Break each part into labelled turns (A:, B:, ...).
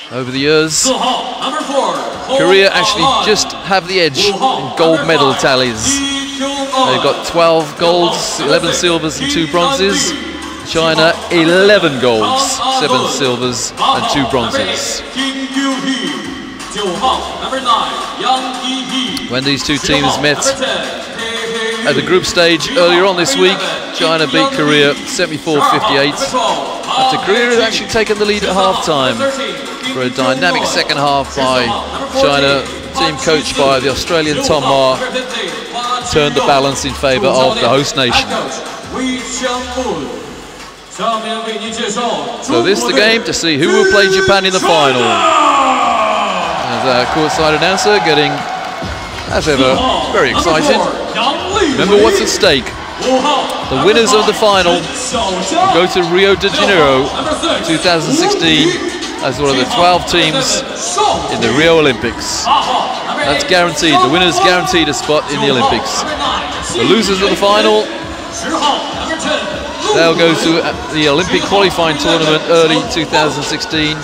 A: Over the years, Korea actually just have the edge in gold medal tallies. They've got 12 golds, 11 silvers and 2 bronzes. China, 11 golds, 7 silvers and 2 bronzes. When these two teams met at the group stage earlier on this week, China beat Korea 74-58. After Korea had actually taken the lead at half-time for a dynamic second half by China, team coached by the Australian Tom Ma, turned the balance in favour of the host nation. So this is the game to see who will play Japan in the final. As our courtside announcer getting, as ever, very excited. Remember what's at stake. The winners of the final go to Rio de Janeiro 2016 as one of the 12 teams in the Rio Olympics. That's guaranteed. The winners guaranteed a spot in the Olympics. The losers of the final, they'll go to the Olympic qualifying tournament early 2016,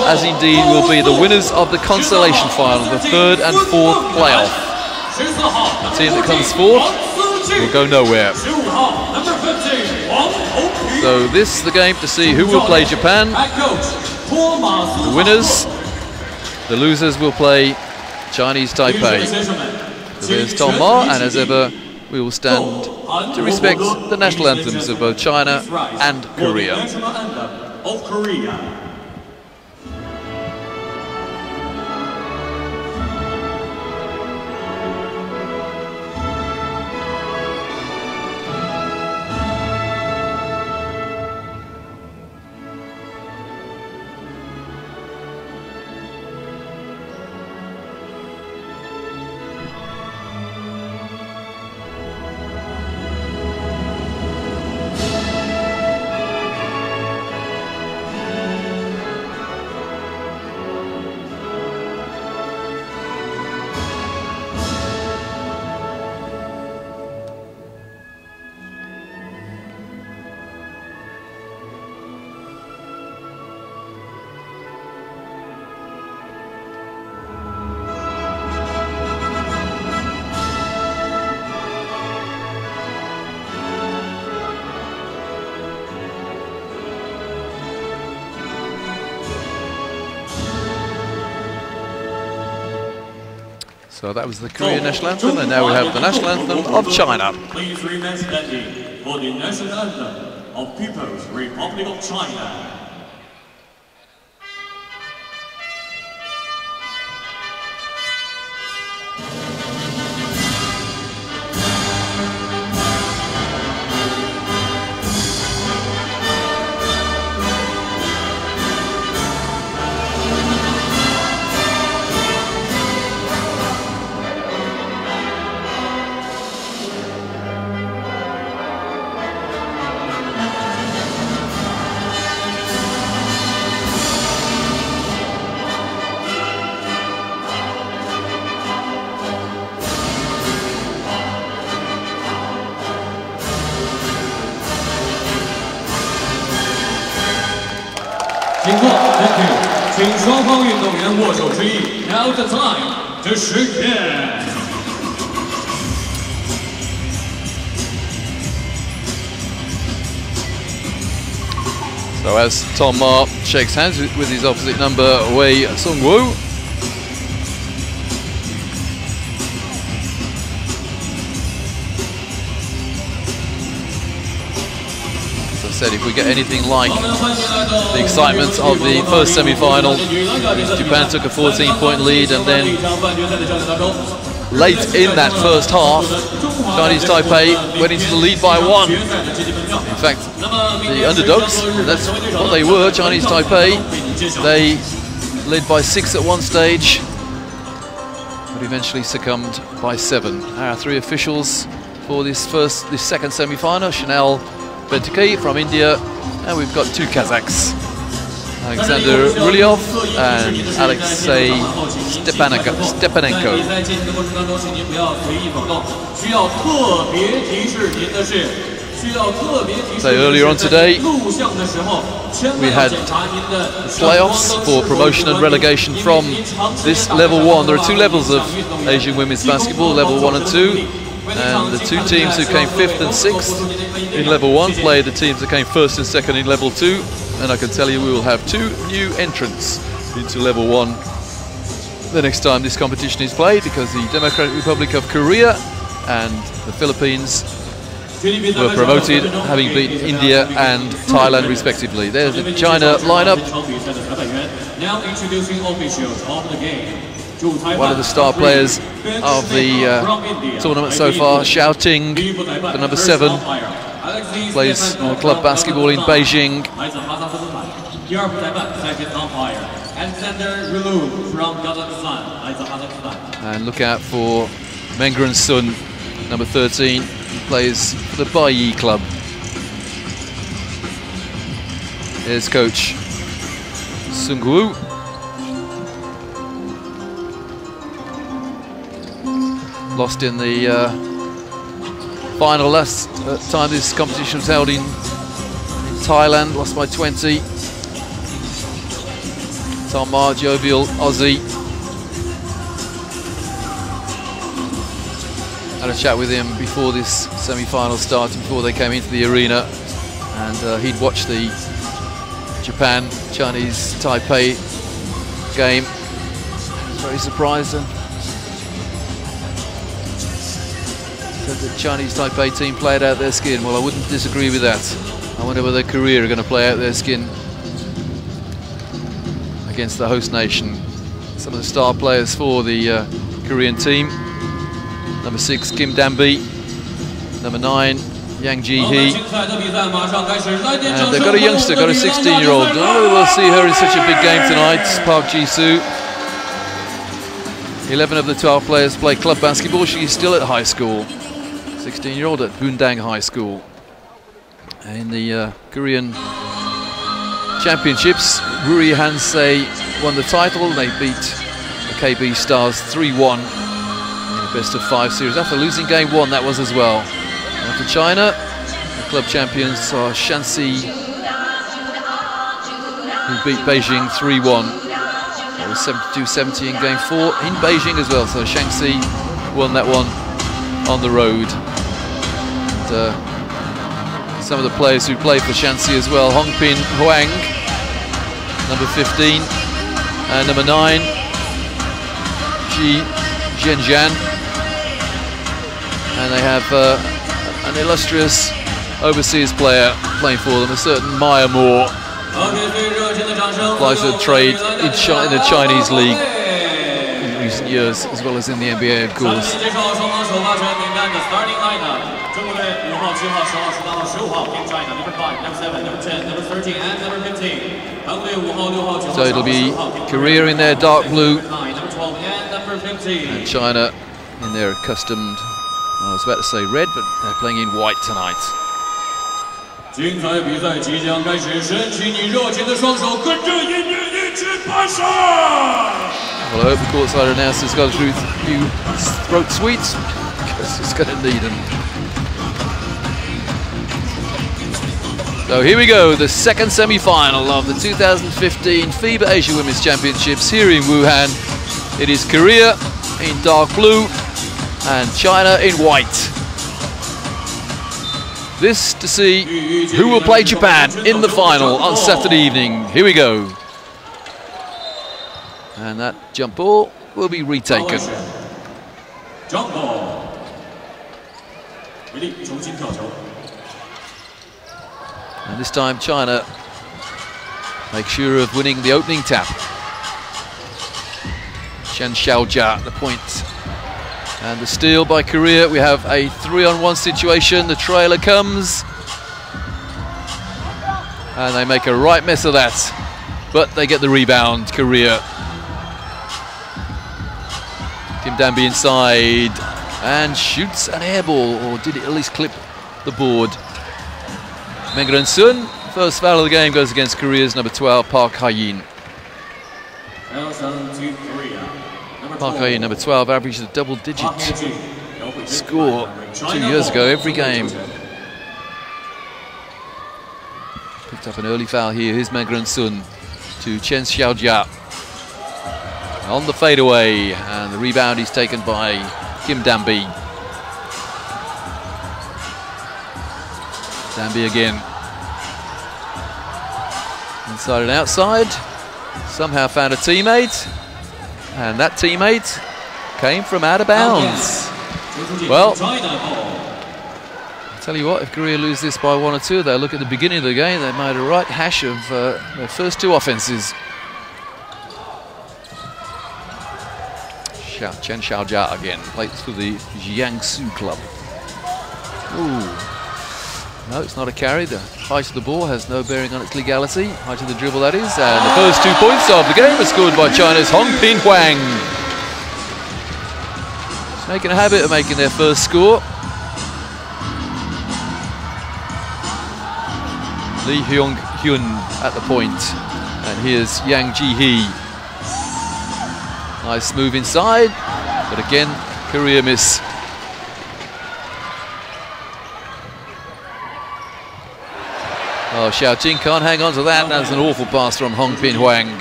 A: as indeed will be the winners of the consolation final, the 3rd and 4th playoff. The team that comes 4th will go nowhere. So this is the game to see who will play Japan. The winners, the losers will play Chinese Taipei. So there's Tom Ma, and as ever, we will stand to respect the national anthems of both China and Korea. So that was the Korean national anthem, and now we have the national anthem of China.
B: Please remain standing for the national anthem of People's Republic of China.
C: Thank you. 请双方运动员握手致意。Now the time to shake hands.
A: So as Tom Ma shakes hands with his opposite number, Wei Sung-woo. Said if we get anything like the excitement of the first semi-final, Japan took a 14-point lead, and then late in that first half, Chinese Taipei went into the lead by 1. In fact, the underdogs, that's what they were, Chinese Taipei, they led by 6 at one stage, but eventually succumbed by 7. Our 3 officials for this second semi-final: Chanel Benteke from India, and we've got 2 Kazakhs, Alexander Rulyov and Alexei Stepanenko. So earlier on today, we had playoffs for promotion and relegation from this level 1. There are 2 levels of Asian women's basketball, level 1 and 2. And the 2 teams who came 5th and 6th in level 1 played the teams that came 1st and 2nd in level 2. And I can tell you we will have 2 new entrants into level 1 the next time this competition is played, because the Democratic Republic of Korea and the Philippines were promoted, having beaten India and Thailand respectively. There's the China lineup. One of the star players of the tournament so far, Xiaoting, the number 7, plays club basketball in Beijing. And look out for Mengren Sun, number 13, plays for the Baiyi club. Here's coach Sung Woo. Lost in the final last time this competition was held in Thailand, lost by 20. Tom Ma, jovial Aussie. Had a chat with him before this semi-final started, before they came into the arena, and he'd watched the Japan-Chinese Taipei game. He was very surprised and said the Chinese Taipei team played out their skin. Well, I wouldn't disagree with that. I wonder whether Korea are going to play out their skin against the host nation. Some of the star players for the Korean team: number 6, Kim Danbi; number 9, Yang Ji-hee. And they've got a youngster, got a 16-year-old. I don't know whether we'll see her in such a big game tonight, Park Ji-soo. 11 of the 12 players play club basketball. She's still at high school. 16-year-old at Bundang High School. In the Korean Championships, Ruri Hansei won the title. They beat the KB Stars 3-1 in the best of 5 series. After losing game 1, that was as well. And for China, the club champions are Shanxi, who beat Beijing 3-1. It was 72-70 in game 4 in Beijing as well. So Shanxi won that one on the road. And, some of the players who play for Shanxi as well: Hongpin Huang, number 15, and number 9, Ji Zhenjian. And they have an illustrious overseas player playing for them, a certain Maya Moore. Applies to trade in the Chinese league in recent years, as well as in the NBA, of course. So it'll be Korea in their dark blue and China in their accustomed, I was about to say red, but they're playing in white tonight. Well, I hope the courtside announcers got through new throat sweets, because it's going to need them. So here we go, the second semi-final of the 2015 FIBA Asia Women's Championships here in Wuhan. It is Korea in dark blue and China in white. This to see who will play Japan in the final on Saturday evening. Here we go. And that jump ball will be retaken.
B: Jump ball.
A: And this time China make sure of winning the opening tap. Chen Xiaojia at the point. And the steal by Korea. We have a 3-on-1 situation. The trailer comes. And they make a right mess of that. But they get the rebound, Korea. Kim Danbi inside. And shoots an air ball. Or did it at least clip the board? Mengren Sun, first foul of the game, goes against Korea's number 12, Park Ha-yin. Park Ha-yin, number 12, averaged a double-digit score 2 years ago, every game. Picked up an early foul here. Here's Meng Sun to Chen Xiaojia. On the fadeaway, and the rebound is taken by Kim Danby. Danby again. Inside and outside. Somehow found a teammate. And that teammate came from out of bounds. Well, I'll tell you what, if Korea lose this by 1 or 2, they'll look at the beginning of the game. They made a right hash of their first 2 offenses. Chen Xiaojia again, plays for the Jiangsu club. Ooh. No, it's not a carry. The height of the ball has no bearing on its legality. Height of the dribble, that is. And the first 2 points of the game are scored by China's Hongpin Huang. Just making a habit of making their first score. Lee Hyung-hyun at the point. And here's Yang Ji-hee. Nice move inside. But again, Korea miss. Oh, Xiaojing can't hang on to that. That's an awful pass from Hongpin Huang.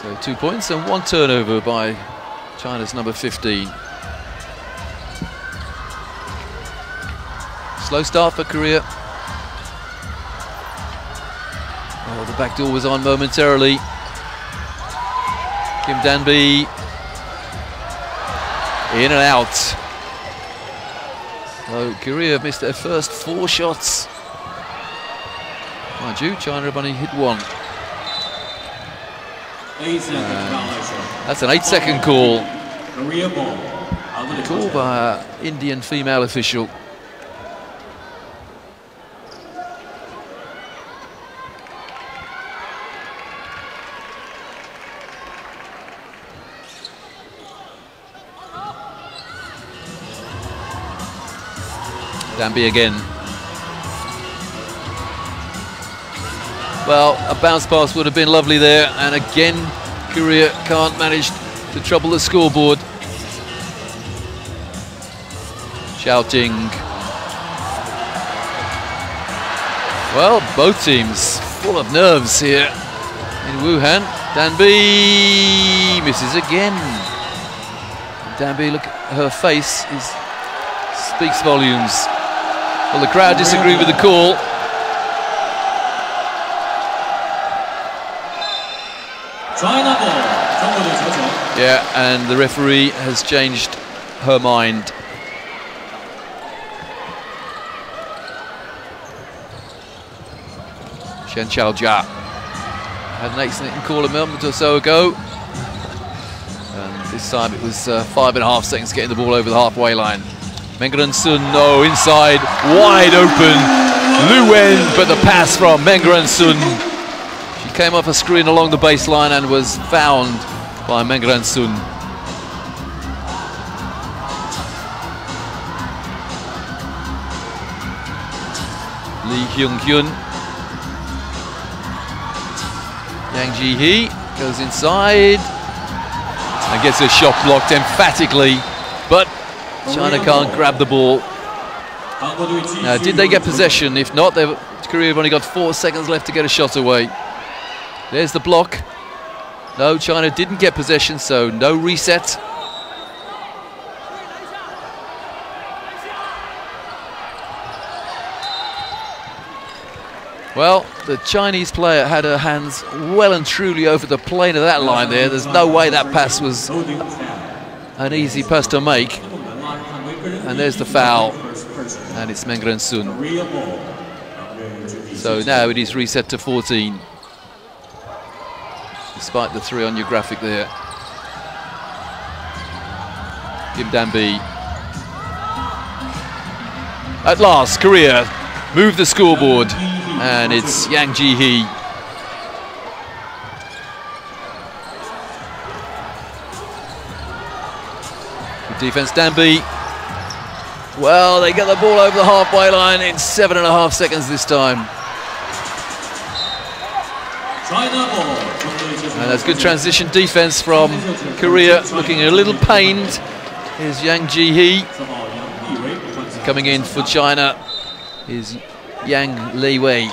A: So 2 points and 1 turnover by China's number 15. Slow start for Korea. Oh, the back door was on momentarily. Kim Danby in and out. So Korea missed their first 4 shots. Mind you, China have only hit 1. That's an 8-second call. Call by an Indian female official. Danby again. Well, a bounce pass would have been lovely there, and again Korea can't manage to trouble the scoreboard. Shouting. Well, both teams full of nerves here in Wuhan. Danby misses again. Danby, look at her face, speaks volumes. Well, the crowd disagree with the call. Yeah, and the referee has changed her mind. Chen Xiaojia had an excellent call a moment or so ago. And this time it was 5.5 seconds getting the ball over the halfway line. Meng Sun, no, inside, wide open. Lu Wen, but the pass from Meng Sun. She came off a screen along the baseline and was found by Meng Sun. Lee Hyung-hyun. Yang Ji-hee goes inside and gets a shot blocked emphatically, but China can't grab the ball. Now, did they get possession? If not, Korea have only got 4 seconds left to get a shot away. There's the block. No, China didn't get possession, so no reset. Well, the Chinese player had her hands well and truly over the plane of that line there. There's no way that pass was an easy pass to make. And there's the foul, and it's Meng Sun. So now it is reset to 14, despite the 3 on your graphic there. Kim Danby. At last, Korea move the scoreboard, and it's Yang Ji-hee. Good defense, Danby. Well, they get the ball over the halfway line in 7.5 seconds this time. And that's good transition defense from Korea, looking a little pained. Here's Yang Ji-hee coming in for China. is Yang Leiwei.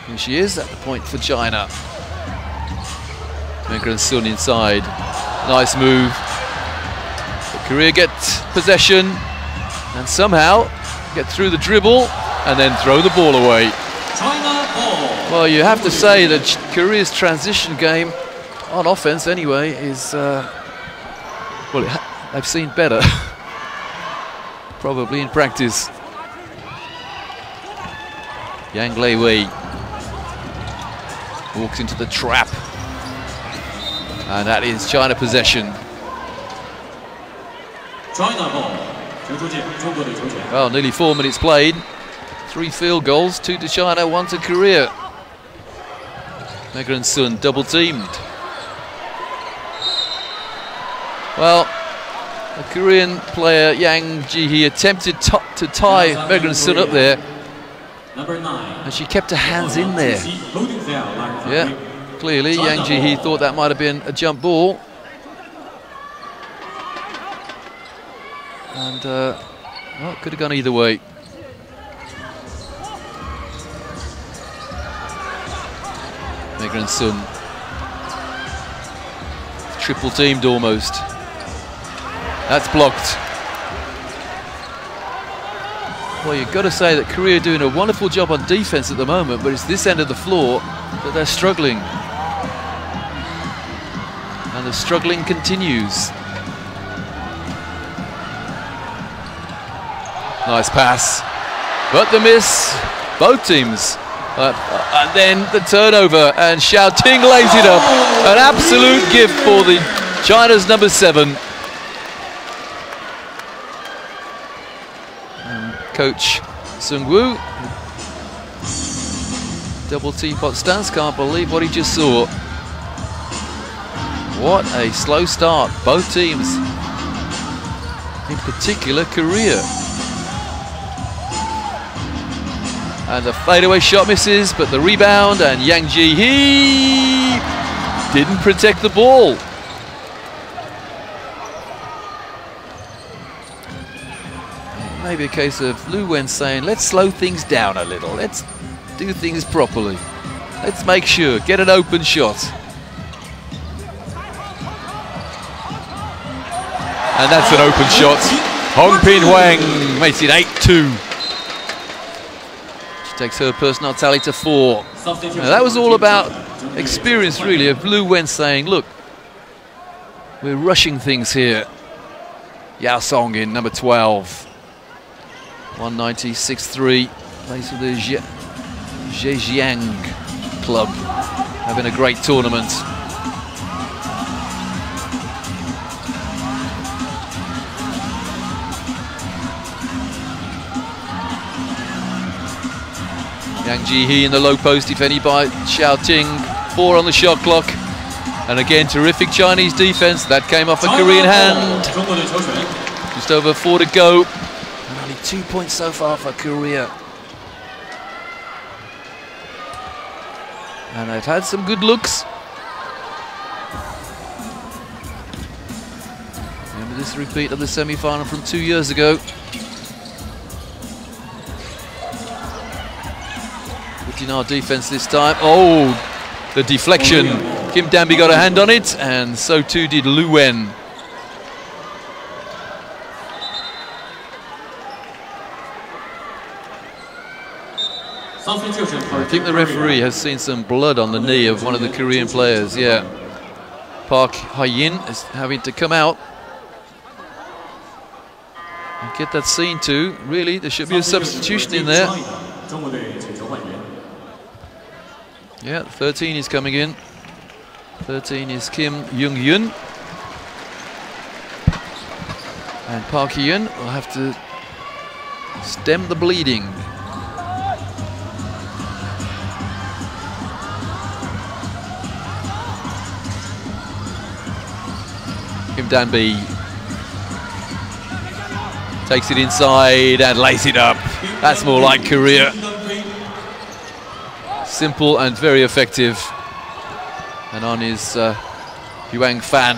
A: Here she is at the point for China. Megan Sun inside. Nice move. But Korea get possession and somehow get through the dribble and then throw the ball away. Well, you have to say that Korea's transition game, on offense anyway, is, well, I've seen better. Probably in practice. Yang Leiwei walks into the trap. And that is China possession. Well, nearly 4 minutes played. 3 field goals, 2 to China, 1 to Korea. Megan Sun double teamed. Well, the Korean player Yang Ji-hee attempted to tie Megan Sun up there, and she kept her hands in there. Yeah, clearly Yang Ji-hee thought that might have been a jump ball. And, well, it could have gone either way. Megan Sun. Triple teamed almost. That's blocked. Well, you've got to say that Korea are doing a wonderful job on defense at the moment, but it's this end of the floor that they're struggling. And the struggling continues. Nice pass, but the miss, both teams. And then the turnover, and Xiaoting lays it up. An absolute gift for the China's number 7. And coach Sung-woo, double teapot stance, can't believe what he just saw. What a slow start, both teams. In particular, Korea. And the fadeaway shot misses, but the rebound, and Yang Ji-hee didn't protect the ball. Maybe a case of Lu Wen saying, let's slow things down a little. Let's do things properly. Let's make sure, get an open shot. And that's an open shot. Hong Pin Huang makes it 8-2. Takes her personal tally to 4. Now, that was all about experience, really, of Lu Wen saying, look, we're rushing things here. Yao Song in number 12. 196.3. Plays for the Zhejiang club. Having a great tournament. Yang Ji-hee in the low post, defended by Xiaoting. 4 on the shot clock. And again, terrific Chinese defense. That came off a Korean hand. Just over 4 to go. And only 2 points so far for Korea. And they've had some good looks. Remember this repeat of the semi-final from 2 years ago. In our defense this time. Oh, the deflection. Kim Danby got a hand on it, and so too did Lu Wen. I think the referee has seen some blood on the knee of one of the Korean players. Yeah, Park Ha-yin is having to come out and get that seen to. Really, there should be a substitution in there. Yeah, 13 is coming in. 13 is Kim Young-yun. And Park Ha-yin will have to stem the bleeding. Kim Danby takes it inside and lays it up. That's more like Korea. Simple and very effective. And on is Yuang Fan.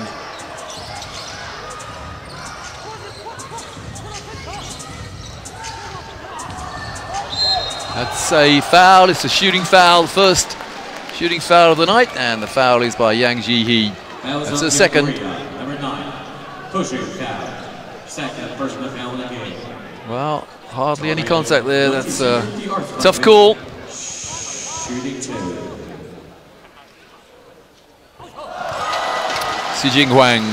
A: That's a foul. It's a shooting foul. First shooting foul of the night, and the foul is by Yang Ji-hee. That's a second.
B: Number 9, pushing foul. Second personal foul in the game.
A: Well, hardly any contact there. That's a tough call.
B: Shooting 2.
A: Xijing Huang,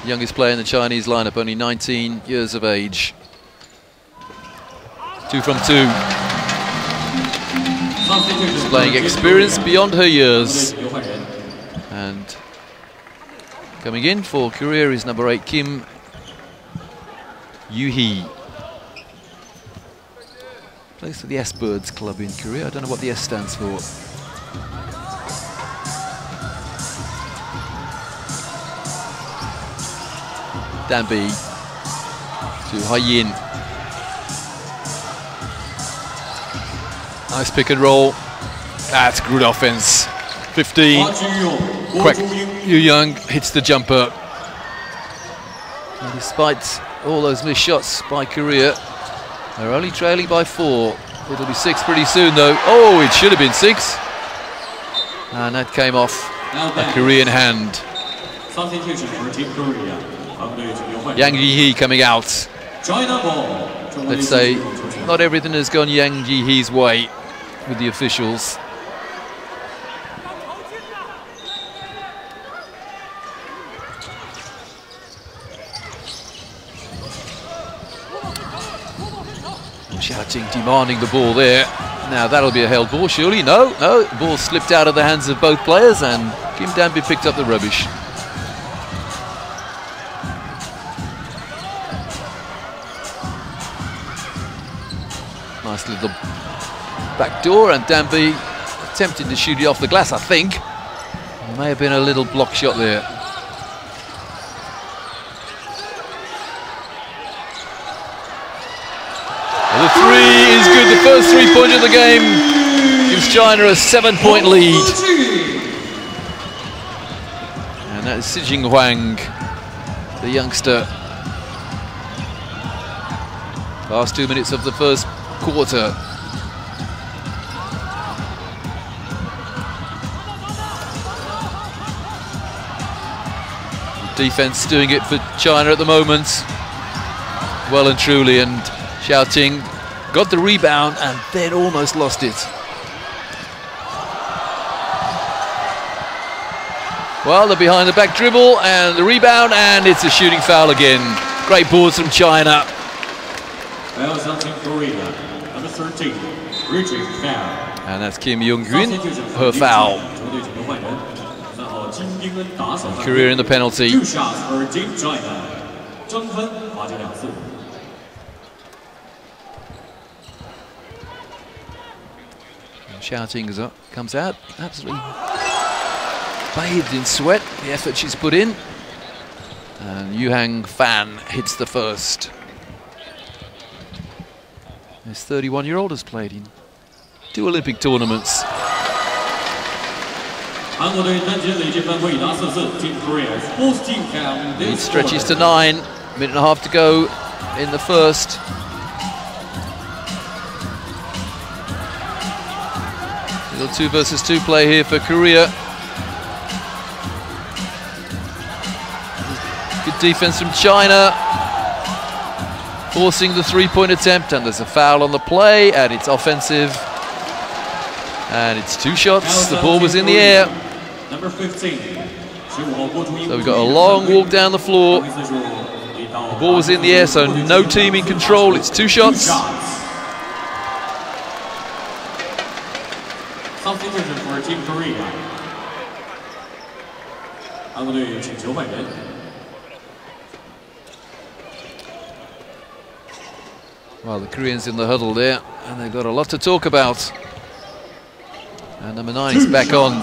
A: youngest player in the Chinese lineup, only 19 years of age. 2 from 2. Displaying experience beyond her years. And coming in for Korea is number 8, Kim Yoo-hee. Plays for the S-Birds club in Korea. I don't know what the S stands for. Danby to Haiyin. Nice pick and roll. That's good offense. 15. Kwek Yu-young hits the jumper. And despite all those missed shots by Korea, they're only trailing by 4. It'll be 6 pretty soon though. Oh, it should have been 6. And that came off a Korean hand.
B: Substitution for Team Korea.
A: Yang Ji-hee coming out. Let's say not everything has gone Yang Ji-hee's way with the officials. Shouting, demanding the ball there. Now that'll be a held ball, surely. No, the ball slipped out of the hands of both players and Kim Danby picked up the rubbish. Nice little back door, and Danby attempted to shoot it off the glass, I think. May have been a little block shot there. The 3 is good. The first 3-pointer of the game gives China a 7-point lead. And that is Xijing Huang, the youngster. Last 2 minutes of the first quarter. Defense doing it for China at the moment, well and truly, and Shouting got the rebound and then almost lost it. Well, they're behind the back dribble and the rebound, and it's a shooting foul again. Great boards from China.
B: Fouls on Team Korea, number 13, reaching foul.
A: And that's Kim Young-hyun, her foul. Korea in the penalty.
B: 2 shots for Team China. 争分罚球2次。
A: Shouting comes out, absolutely bathed in sweat, the effort she's put in. And Yuhang Fan hits the first. This 31-year-old has played in 2 Olympic tournaments. Lead stretches to 9, minute and a half to go in the first. Little 2 versus 2 play here for Korea. Good defense from China, forcing the 3-point attempt, and there's a foul on the play, and it's offensive. And it's 2 shots, the ball was in the air.
B: Number 15.
A: So we've got a long walk down the floor. The ball was in the air, so no team in control, it's 2 shots.
B: Substitution for Team Korea. 韩国队请求换人。
A: Well, the Koreans in the huddle there, and they've got a lot to talk about. And number 9 is back on,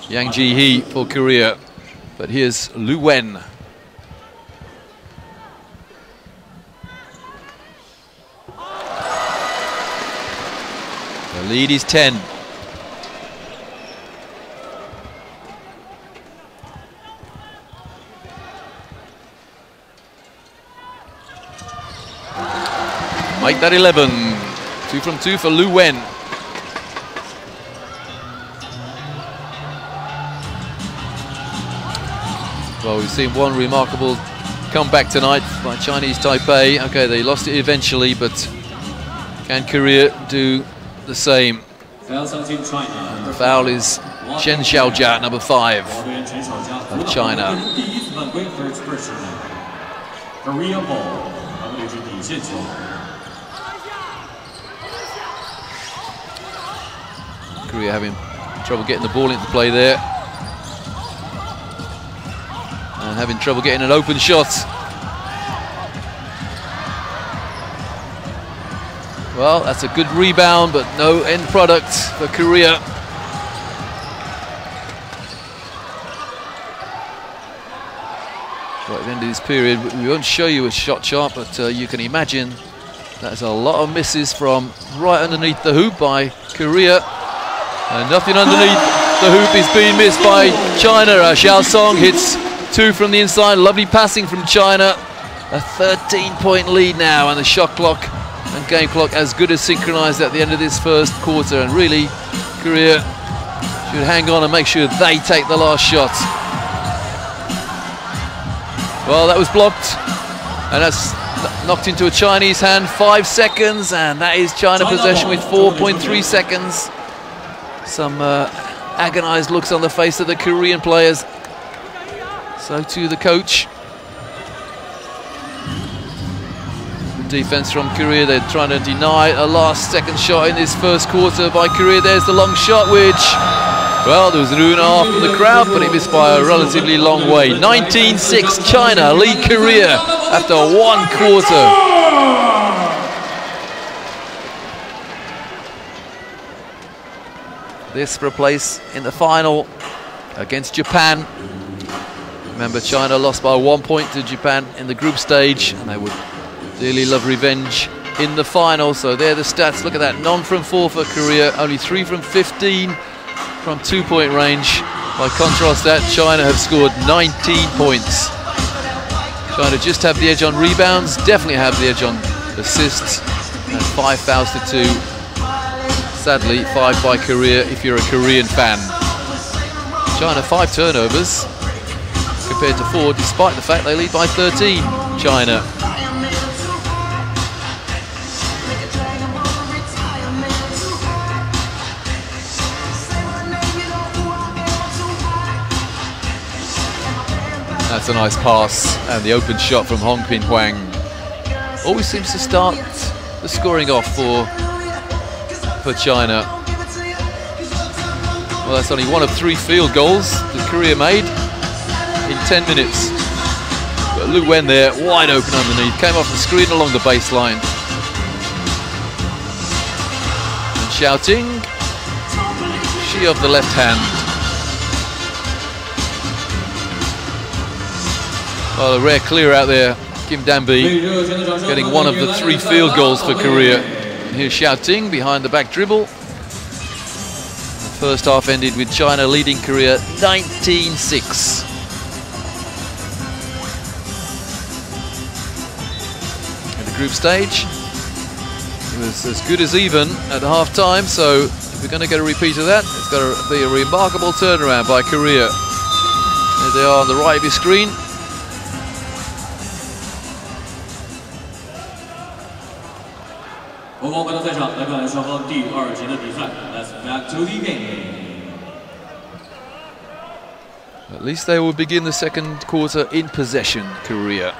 A: Yang Ji-hee for Korea. But here's Lu Wen. The lead is 10. Make that 11. 2 from 2 for Lu Wen. Well, we've seen one remarkable comeback tonight by Chinese Taipei. Okay, they lost it eventually, but can Korea do the same? And the foul is Chen Xiaojia, number 5 of China.
B: Korea ball.
A: Korea having trouble getting the ball into play there. And having trouble getting an open shot. Well, that's a good rebound, but no end product for Korea. Right at the end of this period, we won't show you a shot chart, but you can imagine that's a lot of misses from right underneath the hoop by Korea. And nothing underneath the hoop is being missed by China. Xiao Song hits 2 from the inside. Lovely passing from China. A 13-point lead now, and the shot clock and game clock as good as synchronized at the end of this first quarter. And really, Korea should hang on and make sure they take the last shot. Well, that was blocked, and that's knocked into a Chinese hand. 5 seconds, and that is China possession with 4.3 seconds. Some agonized looks on the face of the Korean players. So too the coach. Good defense from Korea. They're trying to deny a last second shot in this first quarter by Korea. There's the long shot, which, well, there was an ooh and a half from the crowd, but it missed by a relatively long way. 19-6, China lead Korea after 1 quarter. This for a place in the final against Japan. Remember, China lost by 1 point to Japan in the group stage, and they would dearly love revenge in the final. So there are the stats. Look at that, none from 4 for Korea, only 3 from 15 from 2-point range. By contrast, that China have scored 19 points. China just have the edge on rebounds, definitely have the edge on assists, and 5 fouls to 2. Sadly, 5 by Korea if you're a Korean fan. China 5 turnovers compared to 4, despite the fact they lead by 13. China. That's a nice pass, and the open shot from Hong Pin Huang always seems to start the scoring off for China. Well, that's only 1 of 3 field goals that Korea made in 10 minutes. But Lu Wen there, wide open underneath, came off the screen along the baseline. And shouting, she of the left hand. Well, a rare clear out there. Kim Danby getting 1 of the 3 field goals for Korea. And here's shouting behind the back dribble. The first half ended with China leading Korea 19-6. In the group stage, it was as good as even at half time. So if we're going to get a repeat of that, it's got to be a remarkable turnaround by Korea. There they are on the right of your screen. At least they will begin the second quarter in possession, Korea.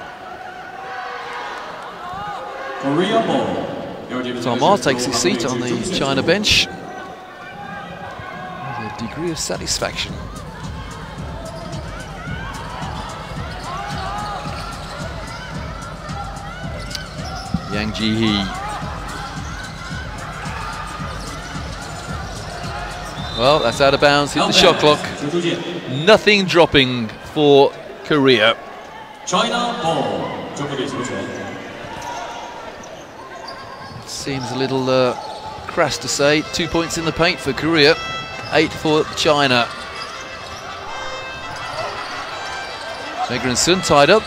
A: Tom Ma takes his seat on the China bench with a degree of satisfaction. Yang Ji-hee. Well, that's out of bounds, hit the shot clock. Nothing dropping for Korea.
B: China ball.
A: Seems a little crass to say. 2 points in the paint for Korea, 8 for China. Megren Sun tied up.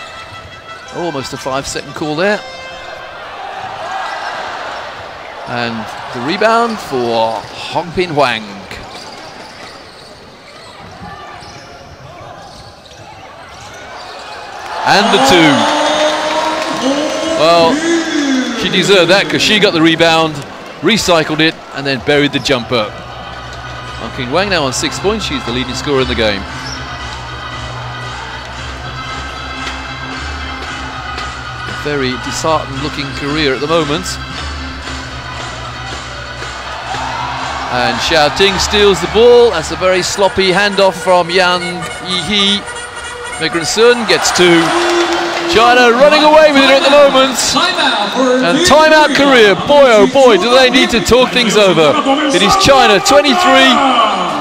A: Almost a 5-second call there. And the rebound for Hongpin Huang. And the two. Well, she deserved that because she got the rebound, recycled it, and then buried the jumper. Hongpin Huang now on 6 points. She's the leading scorer in the game. A very disheartened looking career at the moment. And Xiaoting steals the ball. That's a very sloppy handoff from Yang Yihe. Megan Sun gets two. China running away with it at the moment. And timeout Korea. Boy, oh boy, do they need to talk things over. It is China 23,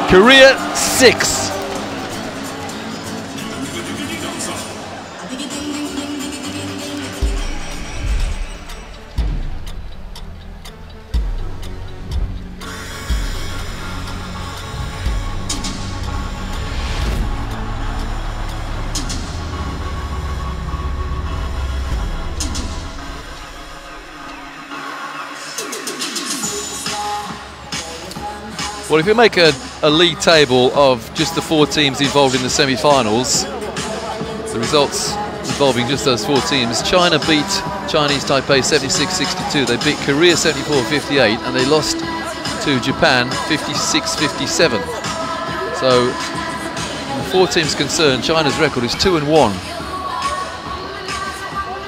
A: Korea 6. Well, if you make a league table of just the 4 teams involved in the semi-finals, the results involving just those 4 teams, China beat Chinese Taipei 76-62. They beat Korea 74-58, and they lost to Japan 56-57. So, the 4 teams concerned, China's record is 2-1.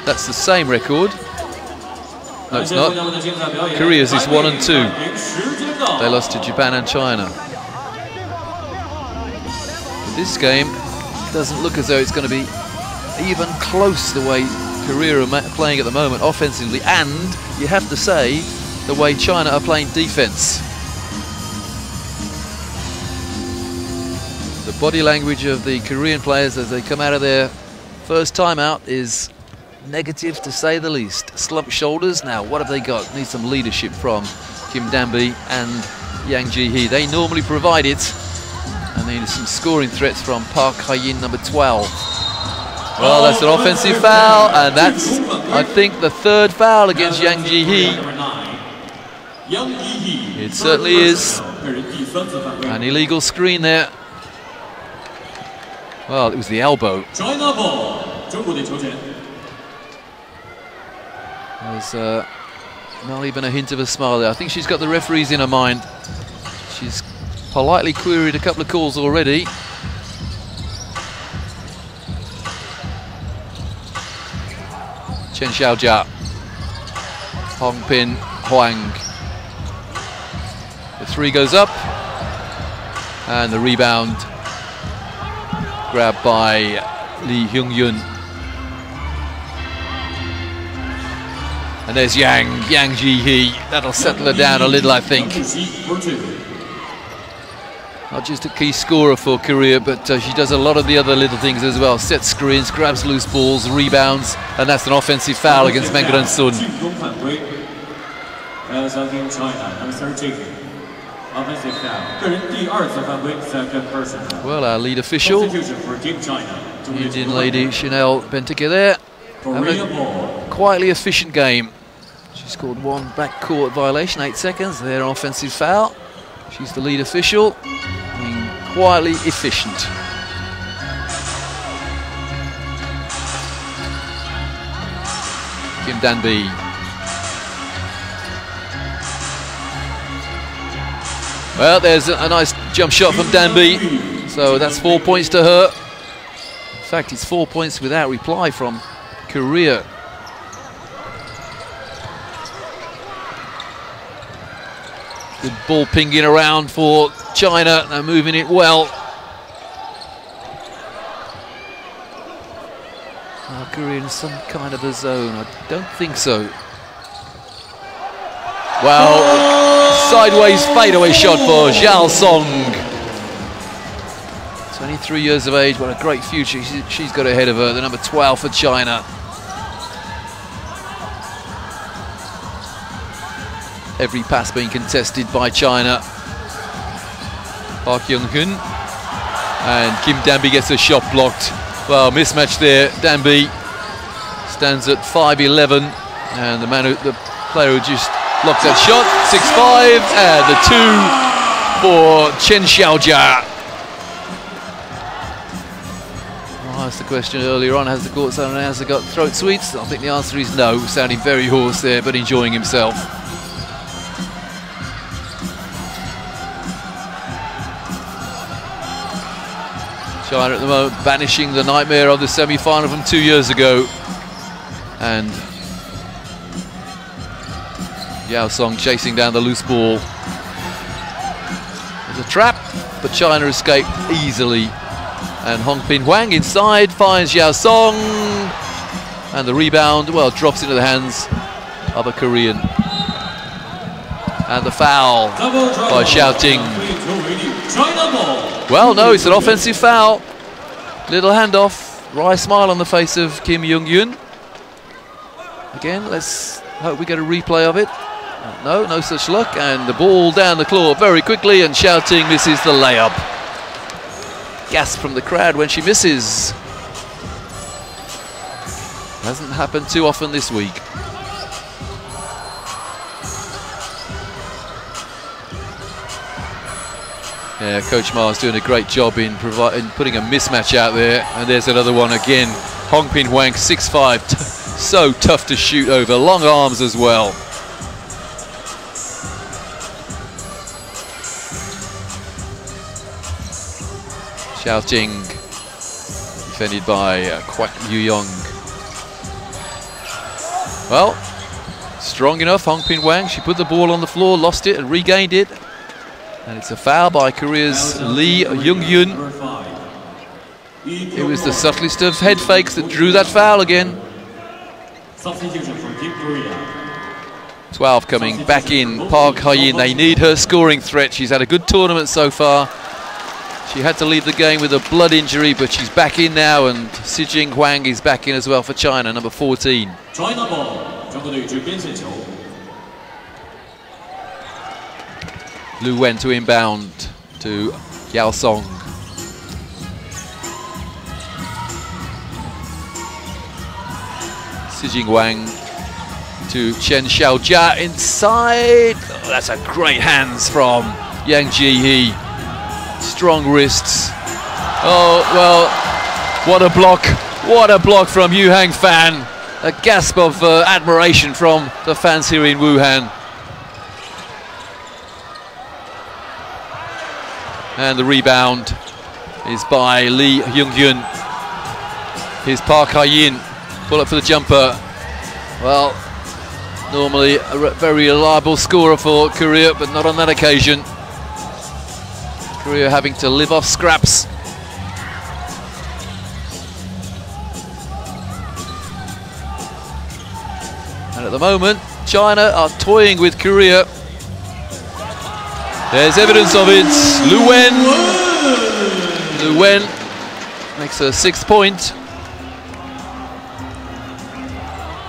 A: That's the same record. No, it's not. Korea's is 1-2. They lost to Japan and China. This game doesn't look as though it's going to be even close the way Korea are playing at the moment offensively, and you have to say the way China are playing defense. The body language of the Korean players as they come out of their first time out is negative to say the least. Slumped shoulders. Now what have they got? Need some leadership from Kim Danby and Yang Ji-hee. They normally provide it, and they need some scoring threats from Park Ha-yin, number 12. Well, that's an offensive foul, and that's, I think, the 3rd foul against Yang Ji-hee. It certainly is. An illegal screen there. Well, it was the elbow. There's not even a hint of a smile there. I think she's got the referees in her mind. She's politely queried a couple of calls already. Chen Xiaojia, Hongpin Huang. The 3 goes up, and the rebound grabbed by Lee Hyung-yun. And there's Yang Ji-hee. That'll settle her down a little, I think. Not just a key scorer for Korea, but she does a lot of the other little things as well. Sets screens, grabs loose balls, rebounds, and that's an offensive foul against Megan Sun. Well, our lead official, Indian lady Chanel Benteke there, having a quietly efficient game. She scored 1 backcourt violation, 8 seconds. Their offensive foul. She's the lead official, being quietly efficient. Kim Danby. Well, there's a nice jump shot from Danby. So that's 4 points to her. In fact, it's 4 points without reply from Korea. Good ball pinging around for China. They're moving it well. Are Korea in some kind of a zone? I don't think so. Well, sideways fadeaway shot for Zhao Song. 23 years of age, what a great future she's got ahead of her. The number 12 for China. Every pass being contested by China. Park Hyung-hun. And Kim Danby gets a shot blocked. Well, mismatch there. Danby stands at 5'11", and the player who just Blocks that shot, 6-5, and the 2 for Chen Xiaojia. I asked the question earlier on, has the court sound announcer got throat sweets? I think the answer is no, sounding very hoarse there, but enjoying himself. China at the moment banishing the nightmare of the semi-final from 2 years ago. And Yao Song chasing down the loose ball. There's a trap, but China escaped easily. And Hong Pin Huang inside finds Yao Song. And the rebound, well, drops into the hands of a Korean. And the foul by Xiao Ting. Well, no, it's an offensive foul. Little handoff. Wry smile on the face of Kim Young-yun. Again, let's hope we get a replay of it. No, no such luck. And the ball down the claw very quickly, and Xiao Ting misses the layup. Gasp from the crowd when she misses. Hasn't happened too often this week. Yeah, Coach Ma's doing a great job in putting a mismatch out there. And there's another one again. Hong Pin Huang, 6'5", so tough to shoot over. Long arms as well. Xiao Ting, defended by Kwak Yu-yong. Well, strong enough, Hong Pin Huang. She put the ball on the floor, lost it and regained it. And it's a foul by Korea's Lee Young-yun. It was the subtlest of head fakes that drew that foul again. 12 coming back in, Park Ha-yin. They need her scoring threat. She's had a good tournament so far. She had to leave the game with a blood injury, but she's back in now, and Si Jing Huang is back in as well for China, number 14.
B: China ball, 中国队这边线球。
A: Lu Wen to inbound to Yao Song. Si Jing Huang to Chen Xiaojia inside. Oh, that's a great hands from Yang Ji-hee. Strong wrists. Oh, well, what a block. What a block from Yu Hang Fan. A gasp of admiration from the fans here in Wuhan. And the rebound is by Lee Young-yun. Here's Park Ha-yin. Pull up for the jumper. Well, normally a very reliable scorer for Korea, but not on that occasion. Korea having to live off scraps. And at the moment, China are toying with Korea. There's evidence of it. Lu Wen. Lu Wen makes her 6th point.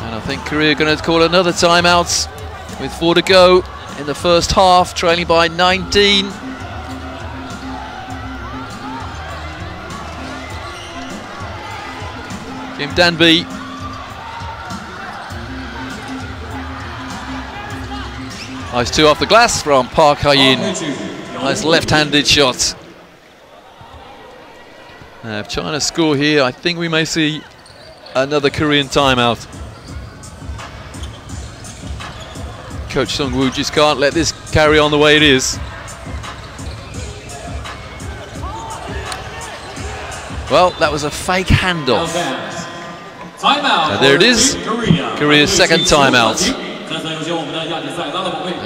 A: And I think Korea are going to call another timeout with 4 to go in the first half, trailing by 19. Kim Danby. Nice 2 off the glass from Park Ha-yin. Nice left-handed shot. If China score here, I think we may see another Korean timeout. Coach Sung-woo just can't let this carry on the way it is. Well, that was a fake handoff. So there it is, Korea's 2nd timeout.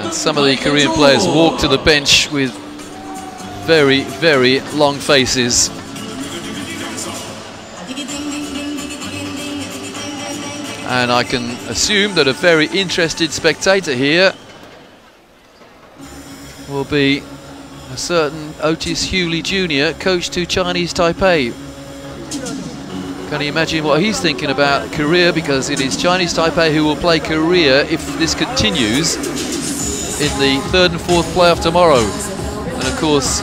A: And some of the Korean players walk to the bench with very, very long faces. And I can assume that a very interested spectator here will be a certain Otis Hewley Jr., coach to Chinese Taipei. Can you imagine what he's thinking about Korea, because it is Chinese Taipei who will play Korea if this continues in the 3rd and 4th playoff tomorrow. And of course,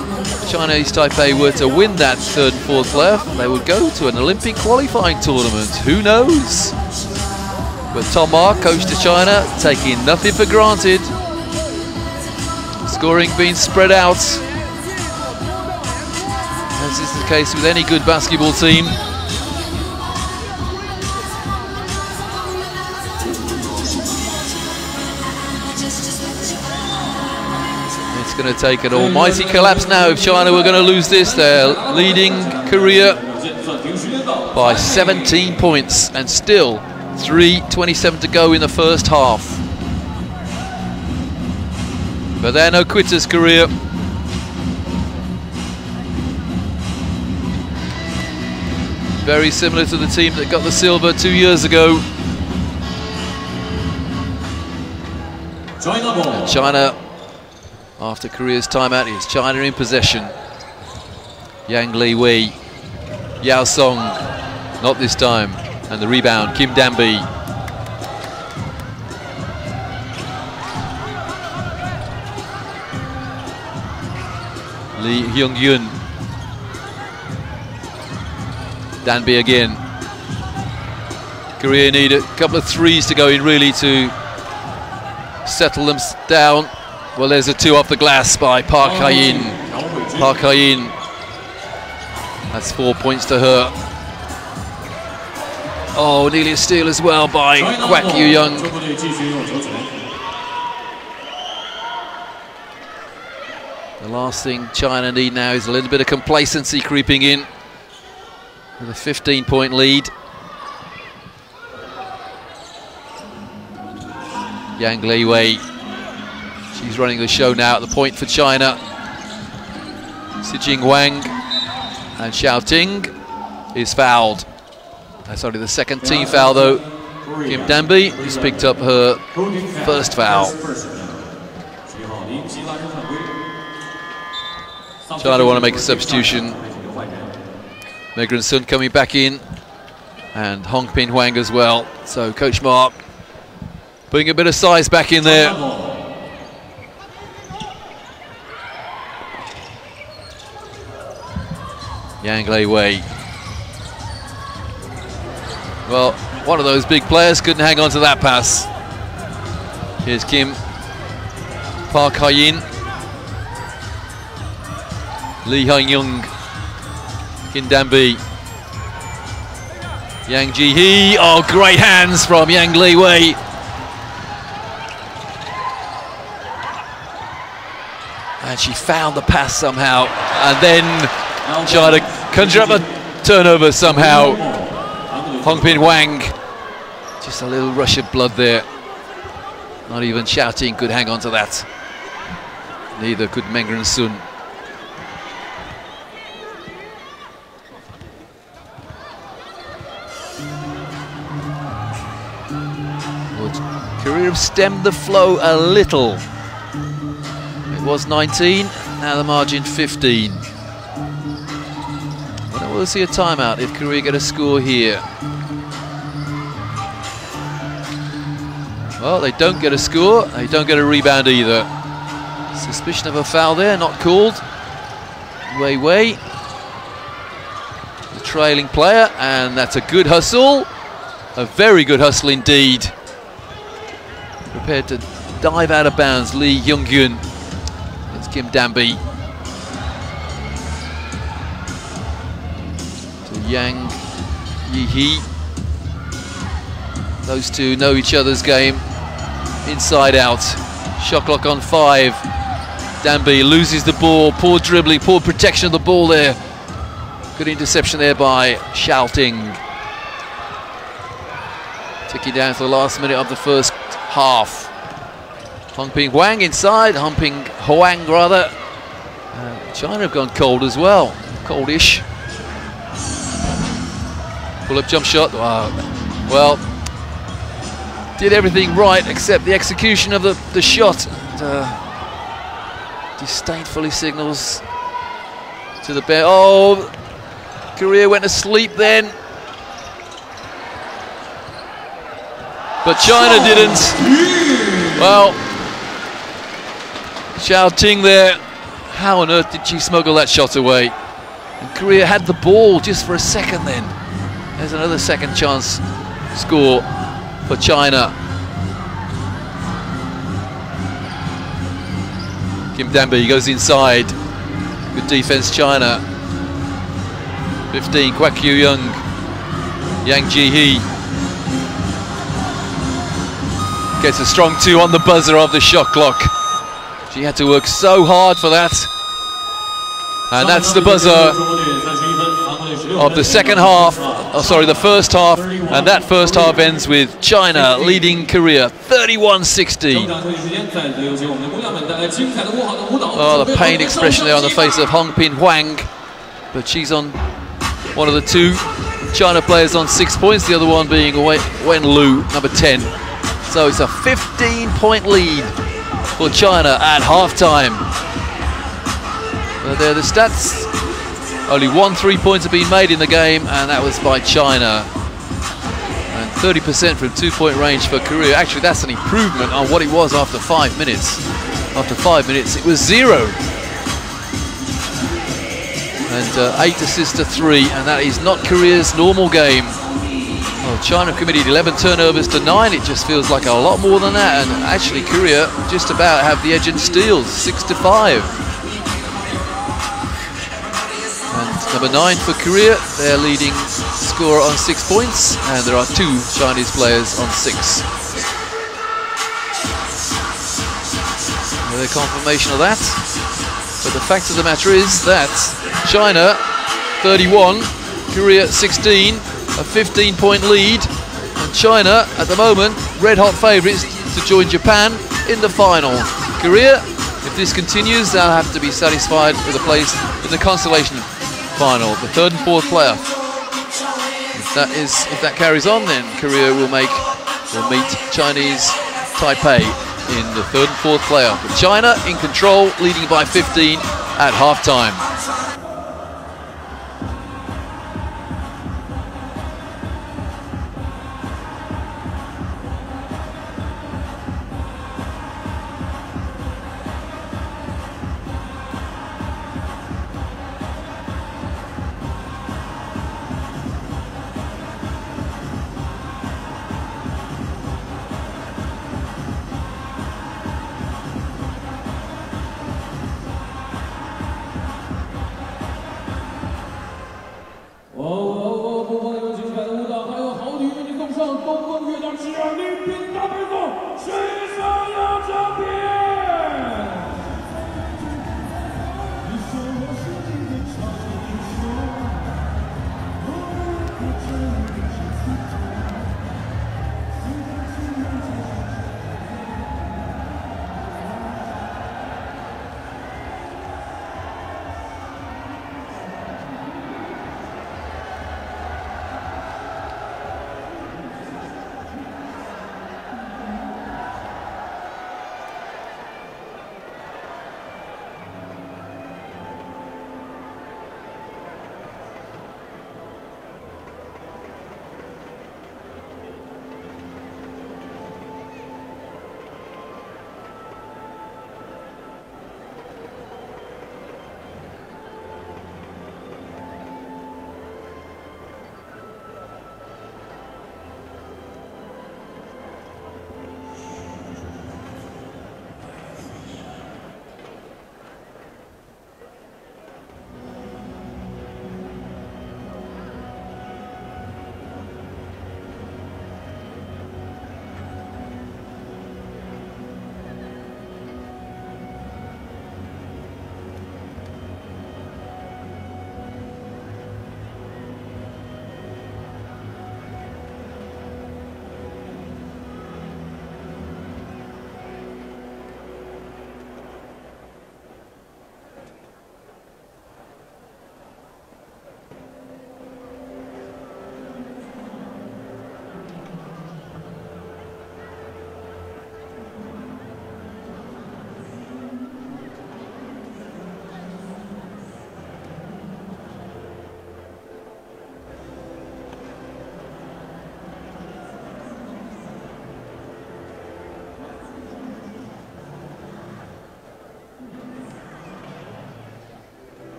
A: Chinese Taipei were to win that 3rd and 4th playoff, they would go to an Olympic qualifying tournament. Who knows? But Tom Ma, coach to China, taking nothing for granted. Scoring being spread out, as is the case with any good basketball team. It's going to take an almighty collapse now if China were going to lose this. They're leading Korea by 17 points and still 3:27 to go in the first half. But they're no quitters, Korea. Very similar to the team that got the silver 2 years ago. And China, after Korea's timeout, is China in possession. Yang Li-wei, Yao Song, not this time. And the rebound, Kim Dan-bi. Lee Hyung-yun. Dan-bi again. Korea need a couple of threes to go in really to settle them down. Well, there's a two off the glass by Park Hae-in. Park Hae-in. That's 4 points to her. Oh, nearly a steal as well by Kwak Yu-young. The last thing China need now is a little bit of complacency creeping in with a 15-point lead. Yang Li-wei, she's running the show now at the point for China. Sijing Wang and Xiao Ting is fouled. That's only the second team foul though. Kim Dan-bi has picked up her first foul. China want to make a substitution. Megren Sun coming back in, and Hong Pin Huang as well. So Coach Mark putting a bit of size back in there. Yang Li-wei. Well, one of those big players couldn't hang on to that pass. Here's Kim. Park Hae-in. Lee Hyung-young. Kim Dan-bi. Yang Ji-hee. Oh, great hands from Yang Li-wei. And she found the pass somehow. And then China conjure up a turnover somehow. Hong Pin Huang, just a little rush of blood there. Not even Xiao Ting could hang on to that. Neither could Megren Sun. Well, Korea have stemmed the flow a little. It was 19, now the margin 15. But we'll see a timeout if Korea get a score here. Well, they don't get a score, they don't get a rebound either. Suspicion of a foul there, not called. Wei, the trailing player, and that's a good hustle. A very good hustle indeed. Prepared to dive out of bounds, Lee Hyung-yun. It's Kim Dan-bi. To Yang Ji-hee. Those two know each other's game inside out. Shot clock on 5. Dan-bi loses the ball. Poor dribbling, poor protection of the ball there. Good interception there by Xiao Ting. Ticking down to the last minute of the first half. Hong Pin Huang inside. Hong Pin Huang rather. China have gone cold as well. Coldish. Pull-up jump shot. Wow. Well, did everything right except the execution of the shot. Disdainfully signals to the bench. Oh, Korea went to sleep then. But China didn't. Well, Xiao Ting there. How on earth did she smuggle that shot away? And Korea had the ball just for a second then. There's another second chance score. for China. Kim Danby goes inside. Good defense, China. 15, Kwak Kyu Young. Yang Ji-hee gets a strong 2 on the buzzer of the shot clock. She had to work so hard for that. And that's the buzzer of the second half, the first half, and that first half ends with China leading Korea 31-16. Oh, the pain expression there on the face of Hong Pin Huang, but she's on one of the 2 China players on 6 points, the other one being Wen Lu, number 10. So it's a 15-point lead for China at halftime. There are the stats. Only 1 3-pointer being made in the game, and that was by China. And 30% from 2-point range for Korea. Actually, that's an improvement on what it was after 5 minutes. After 5 minutes, it was 0. And 8 assists to 3, and that is not Korea's normal game. Well, China committed 11 turnovers to 9. It just feels like a lot more than that. And actually, Korea just about have the edge in steals, 6-5. Number 9 for Korea, their leading scorer on 6 points, and there are 2 Chinese players on 6. The confirmation of that. But the fact of the matter is that China 31, Korea 16, a 15-point lead, and China at the moment red-hot favourites to join Japan in the final. Korea, if this continues, they'll have to be satisfied with a place in the consolation final, the 3rd and 4th player. If that carries on, then Korea will meet Chinese Taipei in the 3rd and 4th player. But China in control, leading by 15 at halftime.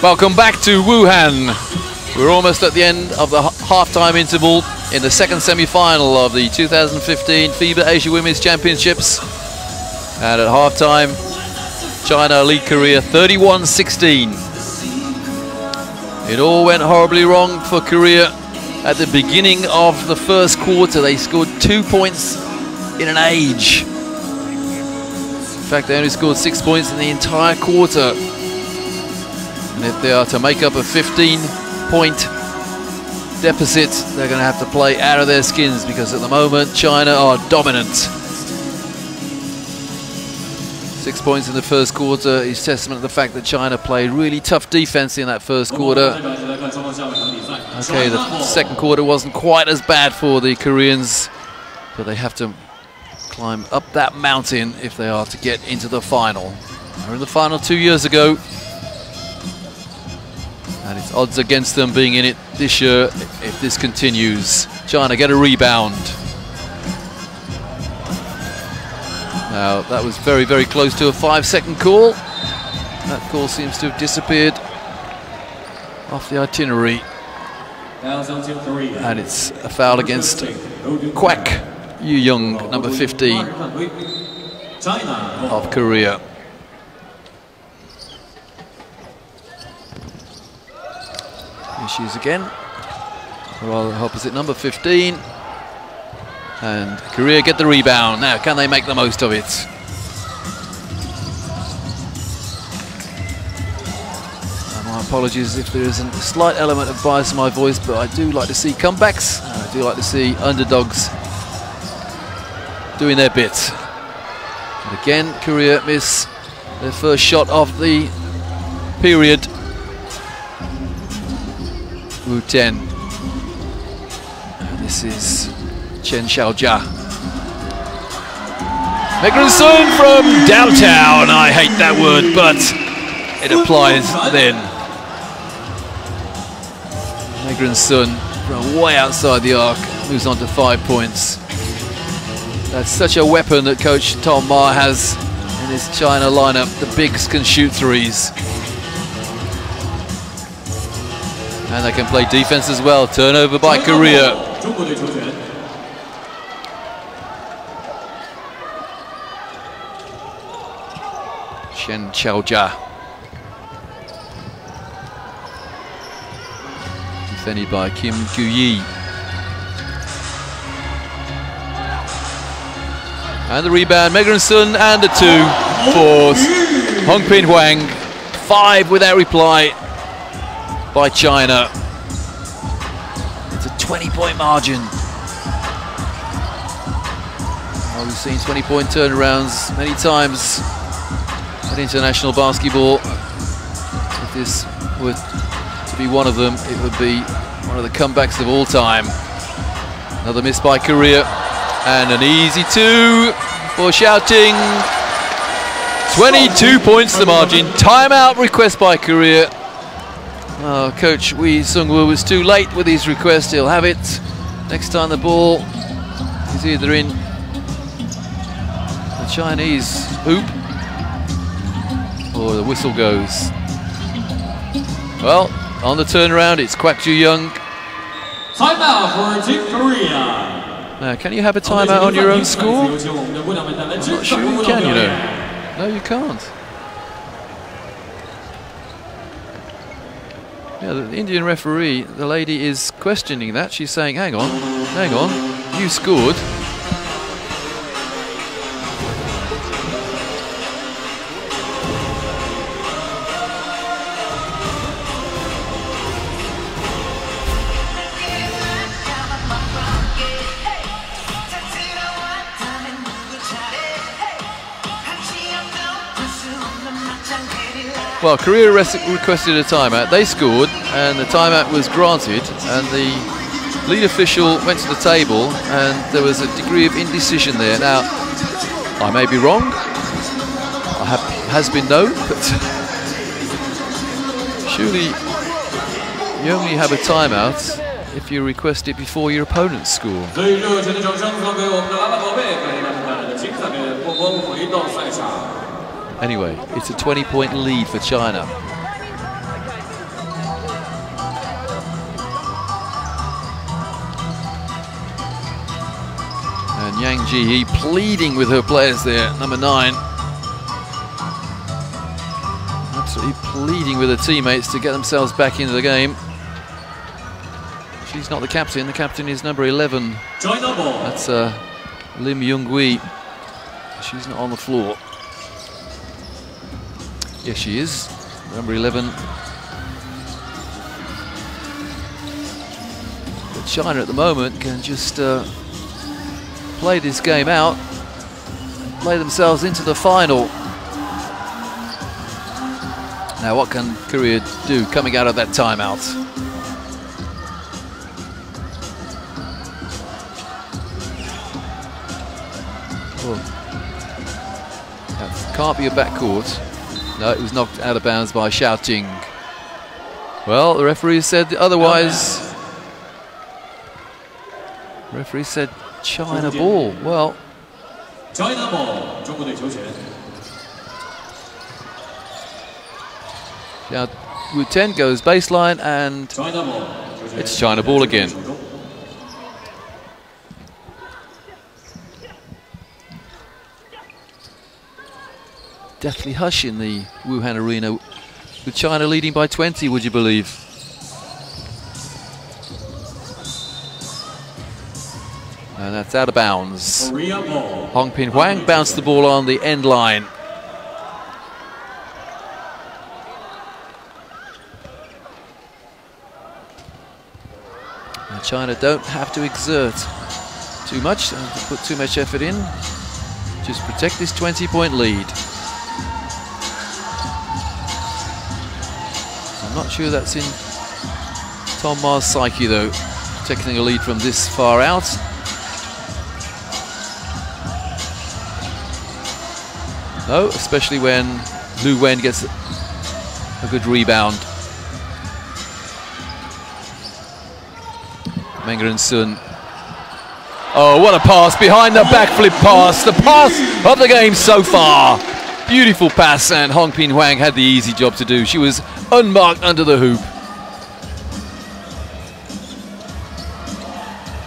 A: Welcome back to Wuhan. We're almost at the end of the half-time interval in the second semi-final of the 2015 FIBA Asia Women's Championships. And at half-time, China lead Korea 31-16. It all went horribly wrong for Korea at the beginning of the first quarter. They scored 2 points in an age. In fact, they only scored 6 points in the entire quarter. And if they are to make up a 15-point deficit, they're going to have to play out of their skins, because at the moment China are dominant. 6 points in the first quarter is testament to the fact that China played really tough defense in that first quarter. Okay, the second quarter wasn't quite as bad for the Koreans, but they have to climb up that mountain if they are to get into the final. They were in the final 2 years ago, and it's odds against them being in it this year if this continues. China get a rebound. Now, that was very, very close to a 5-second call. That call seems to have disappeared off the itinerary. And it's a foul against Kwak Yu-young, number 15 of Korea. Issues again. Rather opposite number 15. And Korea get the rebound. Now, can they make the most of it? My apologies if there is a slight element of bias in my voice, but I do like to see comebacks. I do like to see underdogs doing their bit. And again, Korea miss their first shot of the period. Wu Tian. And this is Chen Xiaojia. Megrin Sun from downtown. I hate that word, but it applies then. Megrin Sun from way outside the arc moves on to 5 points. That's such a weapon that coach Tom Ma has in his China lineup. The bigs can shoot threes. And they can play defense as well. Turnover by Korea. Chen Xiaojia. Defended by Kim Kyu-yi. And the rebound, Megrin Sun, and the 2 for Hong Pin Huang. 5 without reply by China. It's a 20-point margin. Well, we've seen 20-point turnarounds many times at international basketball. If this were to be one of them, it would be one of the comebacks of all time. Another miss by Korea, and an easy 2 for Xiaoting. 22 points the margin. Timeout request by Korea. Coach Wee Sung-woo was too late with his request. He'll have it next time the ball is either in the Chinese hoop or the whistle goes. Well, on the turnaround, it's Kwak Yu-young.
C: Timeout for Team Korea.
A: Now, can you have a timeout on your own score? I'm not sure you can, you know. No, you can't. Yeah, the Indian referee, the lady is questioning that. She's saying, hang on, you scored. Well, Korea requested a timeout. They scored, and the timeout was granted, and the lead official went to the table, and there was a degree of indecision there. Now, I may be wrong. Has been known, but surely you only have a timeout if you request it before your opponent's score. Anyway, it's a 20-point lead for China. Ji-hee pleading with her players there, number 9. Absolutely pleading with her teammates to get themselves back into the game. She's not the captain is number 11. That's Lim Young-hui. She's not on the floor. Yes, she is, number 11. But China at the moment can just play this game out, play themselves into the final. Now what can Korea do coming out of that timeout? Oh. That can't be a backcourt. No, it was knocked out of bounds by Xiaoting. Well, the referee said otherwise. The referee said China ball. Well,
C: China ball. 中国队球权.
A: Now, Wu Ten goes baseline, and it's China ball again. Deathly hush in the Wuhan Arena, with China leading by 20, would you believe? And that's out of bounds. Hong Pin Huang bounced the ball on the end line. And China don't have to exert too much, don't have to put too much effort in. Just protect this 20-point lead. I'm not sure that's in Tom Ma's psyche though, protecting a lead from this far out. No, especially when Lu Wen gets a good rebound. Mengren Sun. Oh, what a pass, behind the backflip pass. The pass of the game so far. Beautiful pass, and Hong Pin Huang had the easy job to do. She was unmarked under the hoop.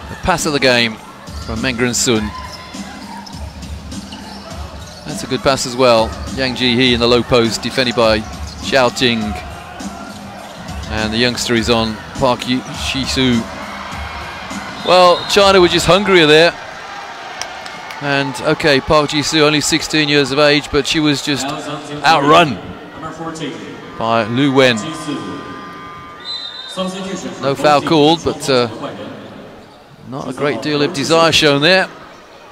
A: The pass of the game from Mengren Sun. That's a good pass as well. Yang Ji-hee in the low post, defended by Xiaoting. And the youngster is on, Park Shi-soo. Well, China were just hungrier there. And okay, Park Ji-soo, only 16 years of age, but she was just outrun by Lu Wen. No foul called, but not a great deal of desire shown there.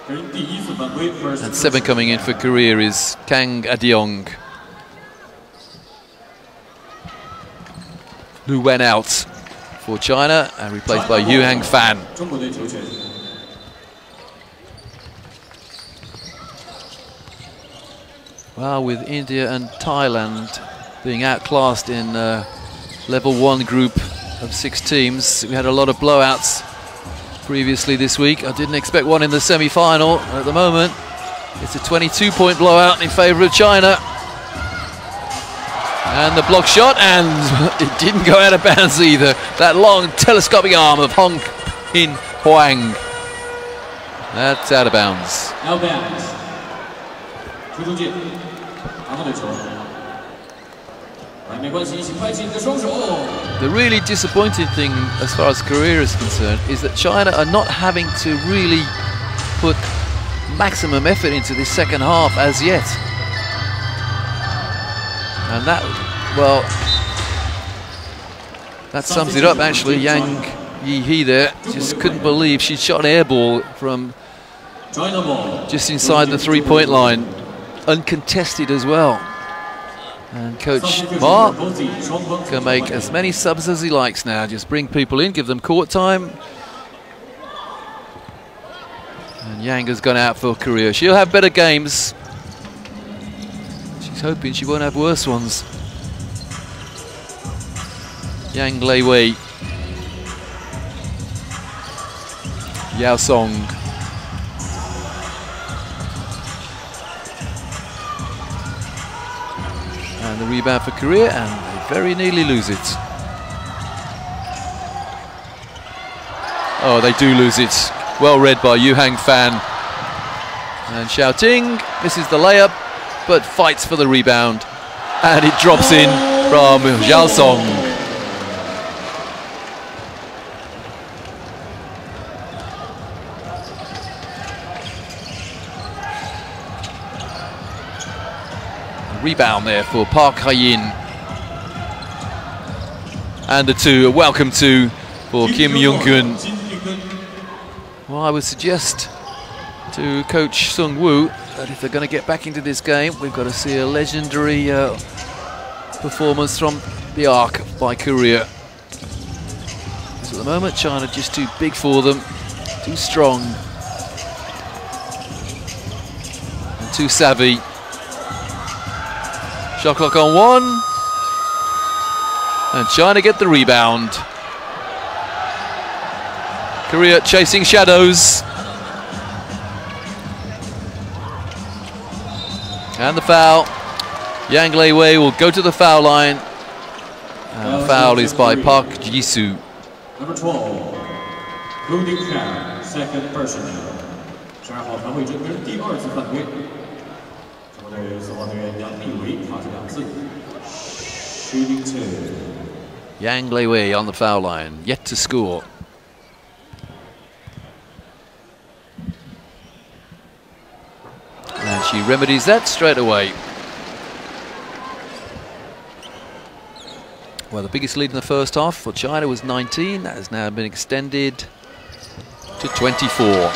A: And 7 coming in for Korea is Kang Adeong. Lu Wen out for China and replaced by Yu Hang Fan. Well, with India and Thailand being outclassed in level 1 group of 6 teams, we had a lot of blowouts previously this week. I didn't expect one in the semi-final. At the moment, it's a 22-point blowout in favour of China. And the block shot, and it didn't go out of bounds either. That long telescopic arm of Hong Pin Huang. That's out of bounds.
C: Out of bounds.
A: The really disappointing thing as far as Korea is concerned is that China are not having to really put maximum effort into this second half as yet. And that, well, that sums it up actually. Yang Ji-hee there just couldn't believe she shot an air ball from just inside the 3-point line, uncontested as well. And Coach Ma can make as many subs as he likes now. Just bring people in, give them court time. And Yang has gone out for Korea. She'll have better games. She's hoping she won't have worse ones. Yang Lei-wei. Yao Song. And the rebound for Korea, and they very nearly lose it. Oh, they do lose it. Well read by Yu Hang Fan. And Xiaoting misses the layup, but fights for the rebound. And it drops in from Zhao Song. Rebound there for Park Hae-in. And the two, a welcome to for Kim Young-kun. Well, I would suggest to Coach Sung Woo that if they're going to get back into this game, we've got to see a legendary performance from the arc by Korea. Because at the moment, China just too big for them, too strong, and too savvy. Shot clock on 1, and China get the rebound. Korea chasing shadows. And the foul. Yang Lei-wei will go to the foul line. And the foul is by Park Ji-soo.
C: Number 12, holding foul, second personal. 12号传位这边第2次犯规。中国队4号队员杨立伟罚出2次。Shooting 2.
A: Yang Lei-wei on the foul line, yet to score. And she remedies that straight away. Well, the biggest lead in the first half for China was 19. That has now been extended to 24.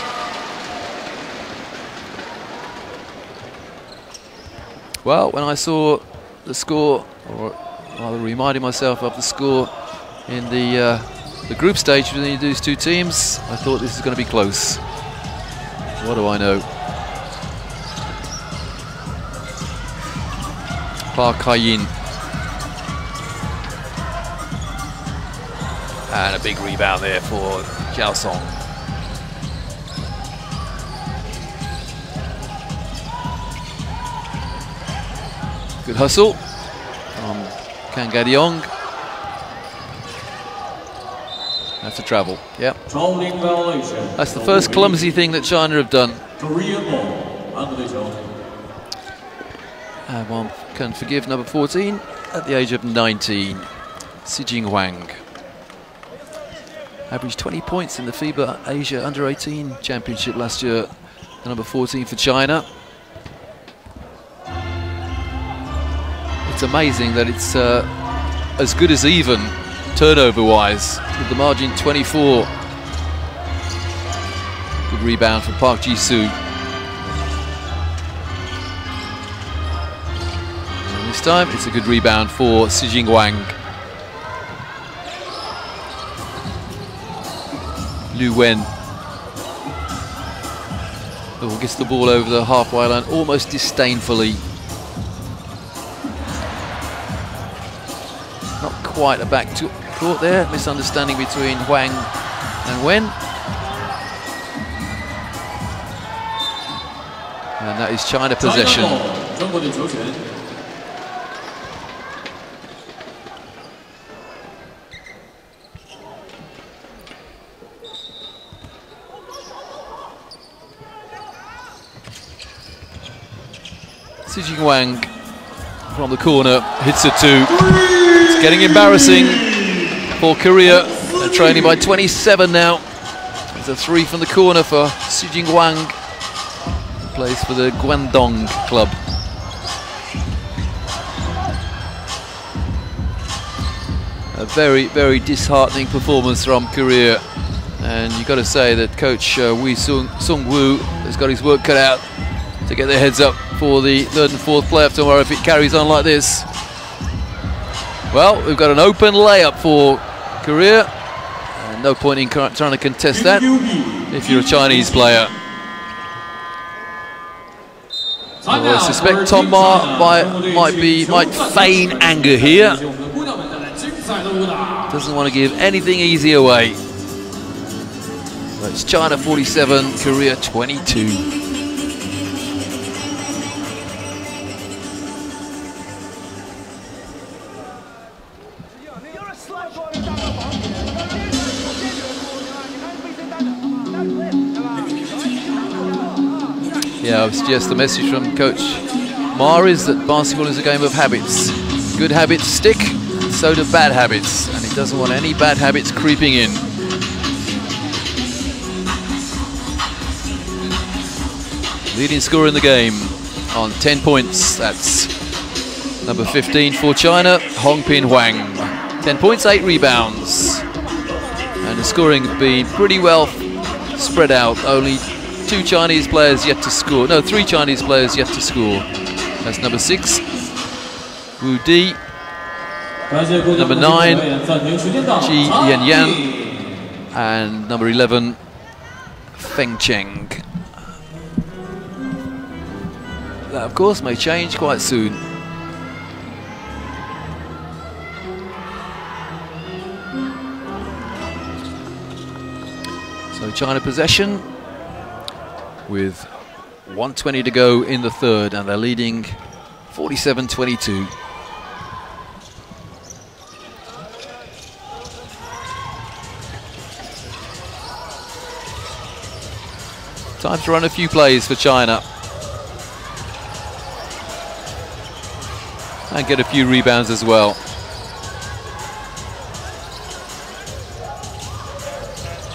A: Well, when I saw the score, or rather reminding myself of the score in the group stage between these two teams, I thought this is going to be close. What do I know? Park Hae-in. And a big rebound there for Zhao Song. Good hustle from Kang Ga-ryong. That's a travel, yep. That's the first clumsy thing that China have done. And one can forgive number 14 at the age of 19, Si Jing-hwang. Averaged 20 points in the FIBA Asia Under-18 Championship last year, the number 14 for China. It's amazing that it's as good as even turnover-wise, with the margin 24. Good rebound for Park Ji-soo. And this time it's a good rebound for Si Jing-hwang. Liu Wen gets the ball over the halfway line almost disdainfully. Not quite a back to court there. Misunderstanding between Huang and Wen. And that is China possession. Si Jing-hwang from the corner hits a 2. It's getting embarrassing for Korea. They're trailing by 27 now. It's a 3 from the corner for Si Jing-hwang. Plays for the Guangdong club. A very, very disheartening performance from Korea. And you've got to say that coach Sung Woo has got his work cut out to get their heads up for the 3rd and 4th playoff tomorrow if it carries on like this. Well, we've got an open layup for Korea. And no point in trying to contest that if you're a Chinese player. Well, I suspect Tom Ma might feign anger here. Doesn't want to give anything easy away. But it's China 47, Korea 22. Yeah, I would suggest the message from Coach Ma is that basketball is a game of habits. Good habits stick, and so do bad habits, and he doesn't want any bad habits creeping in. Leading scorer in the game on 10 points, that's number 15 for China, Hongpin Huang. 10 points, 8 rebounds. And the scoring has been pretty well spread out. Only 2 Chinese players yet to score. No, 3 Chinese players yet to score. That's number 6, Wu Di. Number 9, Ji Yanyan. And number 11, Feng Cheng. That, of course, may change quite soon. So China possession with 1:20 to go in the third, and they're leading 47-22. Time to run a few plays for China. And get a few rebounds as well.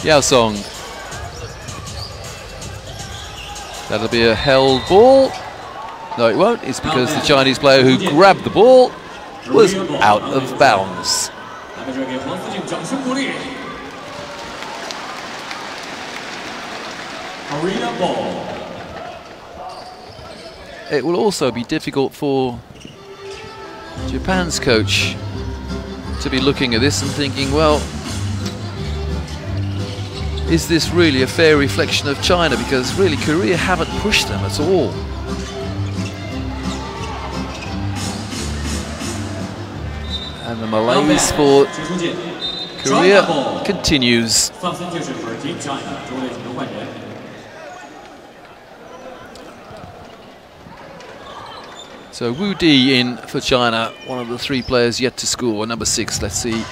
A: Yao Song. That'll be a held ball. No, it won't. It's because the Chinese player who grabbed the ball was out of bounds. It will also be difficult for Japan's coach to be looking at this and thinking, well, is this really a fair reflection of China? Because really Korea haven't pushed them at all. And the malaise for Korea continues. So Wu Di in for China, one of the 3 players yet to score, number 6. Let's see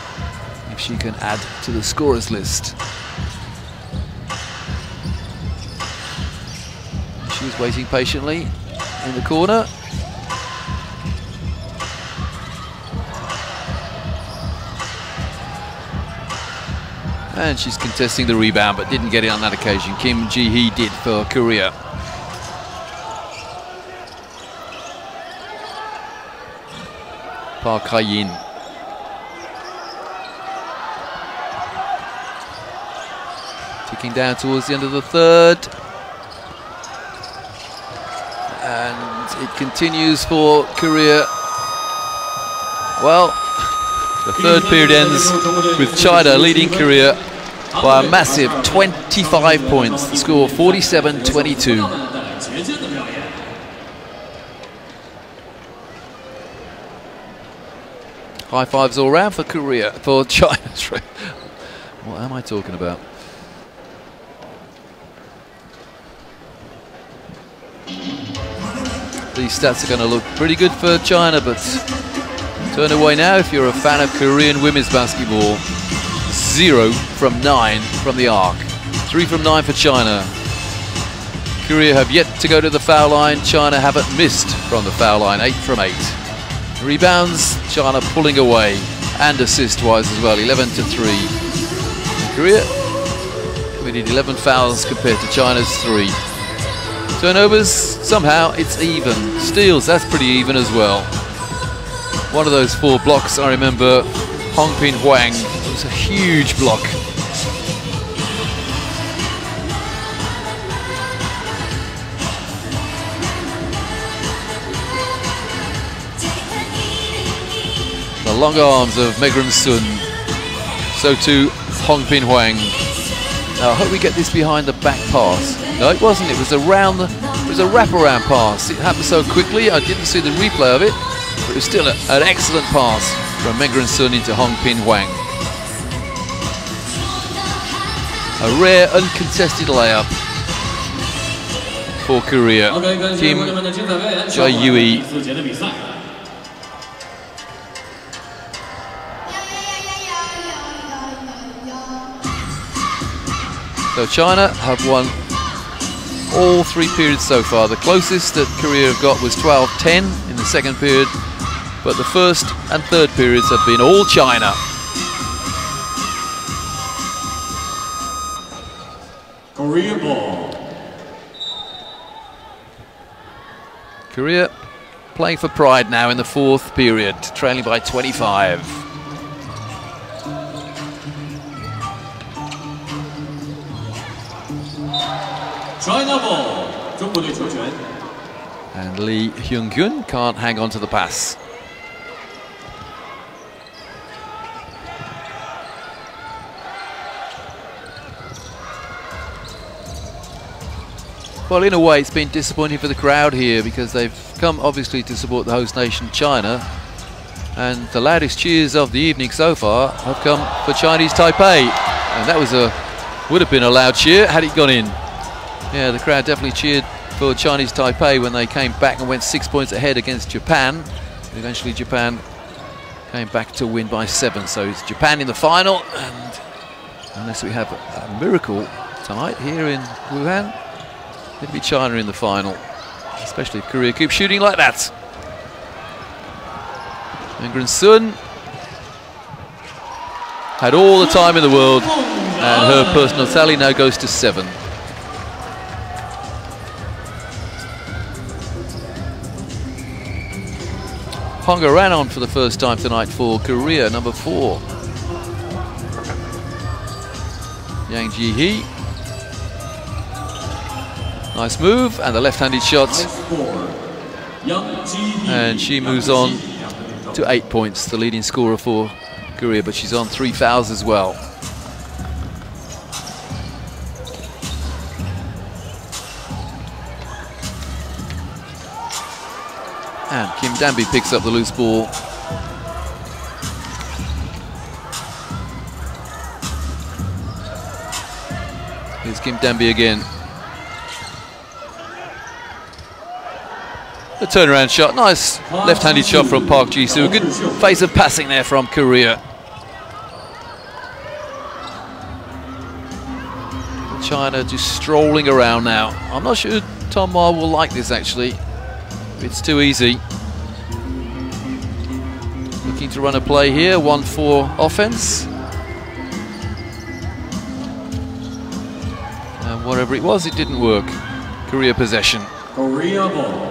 A: if she can add to the scorers list. She's waiting patiently in the corner. And she's contesting the rebound, but didn't get it on that occasion. Kim Ji-hee did for Korea. Park Ha-yin. Ticking down towards the end of the third. And it continues for Korea. Well, the third period ends with China leading Korea by a massive 25 points. The score 47-22. High fives all round for Korea, for China. What am I talking about? These stats are going to look pretty good for China, but turn away now if you're a fan of Korean women's basketball. 0 from 9 from the arc. 3 from 9 for China. Korea have yet to go to the foul line. China haven't missed from the foul line. 8 from 8. Rebounds, China pulling away, and assist-wise as well, 11-3. Korea committed 11 fouls compared to China's 3. Turnovers, somehow it's even. Steals, that's pretty even as well. One of those 4 blocks, I remember, Hongpin Huang, it was a huge block. The long arms of Megran Sun. So too Hongpin Huang. Now I hope we get this behind the back pass. No, it wasn't. It was a wraparound pass. It happened so quickly. I didn't see the replay of it, but it was still an excellent pass from Megran Sun into Hongpin Huang. A rare uncontested layup for Korea. Kim Jae-yui. So China have won all 3 periods so far. The closest that Korea have got was 12-10 in the second period, but the first and third periods have been all China.
C: Korea ball.
A: Korea playing for pride now in the fourth period, trailing by 25.
C: China ball. 中国队球权.
A: And Lee Hyung-kyun can't hang on to the pass. Well, in a way, it's been disappointing for the crowd here because they've come obviously to support the host nation, China, and the loudest cheers of the evening so far have come for Chinese Taipei, and that would have been a loud cheer had it gone in. Yeah, the crowd definitely cheered for Chinese Taipei when they came back and went 6 points ahead against Japan. And eventually, Japan came back to win by 7. So it's Japan in the final, and unless we have a miracle tonight here in Wuhan, it'd be China in the final, especially if Korea keeps shooting like that. Ingrid Sun had all the time in the world, and her personal tally now goes to 7. Honga ran on for the first time tonight for Korea, number 4. Yang Ji-hee. Nice move, and the left-handed shot. And she moves on to 8 points, the leading scorer for Korea, but she's on 3 fouls as well. And Kim Danby picks up the loose ball. Here's Kim Danby again. The turnaround shot, nice left-handed shot from Park Ji-soo. Good phase of passing there from Korea. China just strolling around now. I'm not sure Tom Ma will like this actually. It's too easy. Looking to run a play here, 1-4 offense. And whatever it was, it didn't work. Korea possession.
C: Korea ball.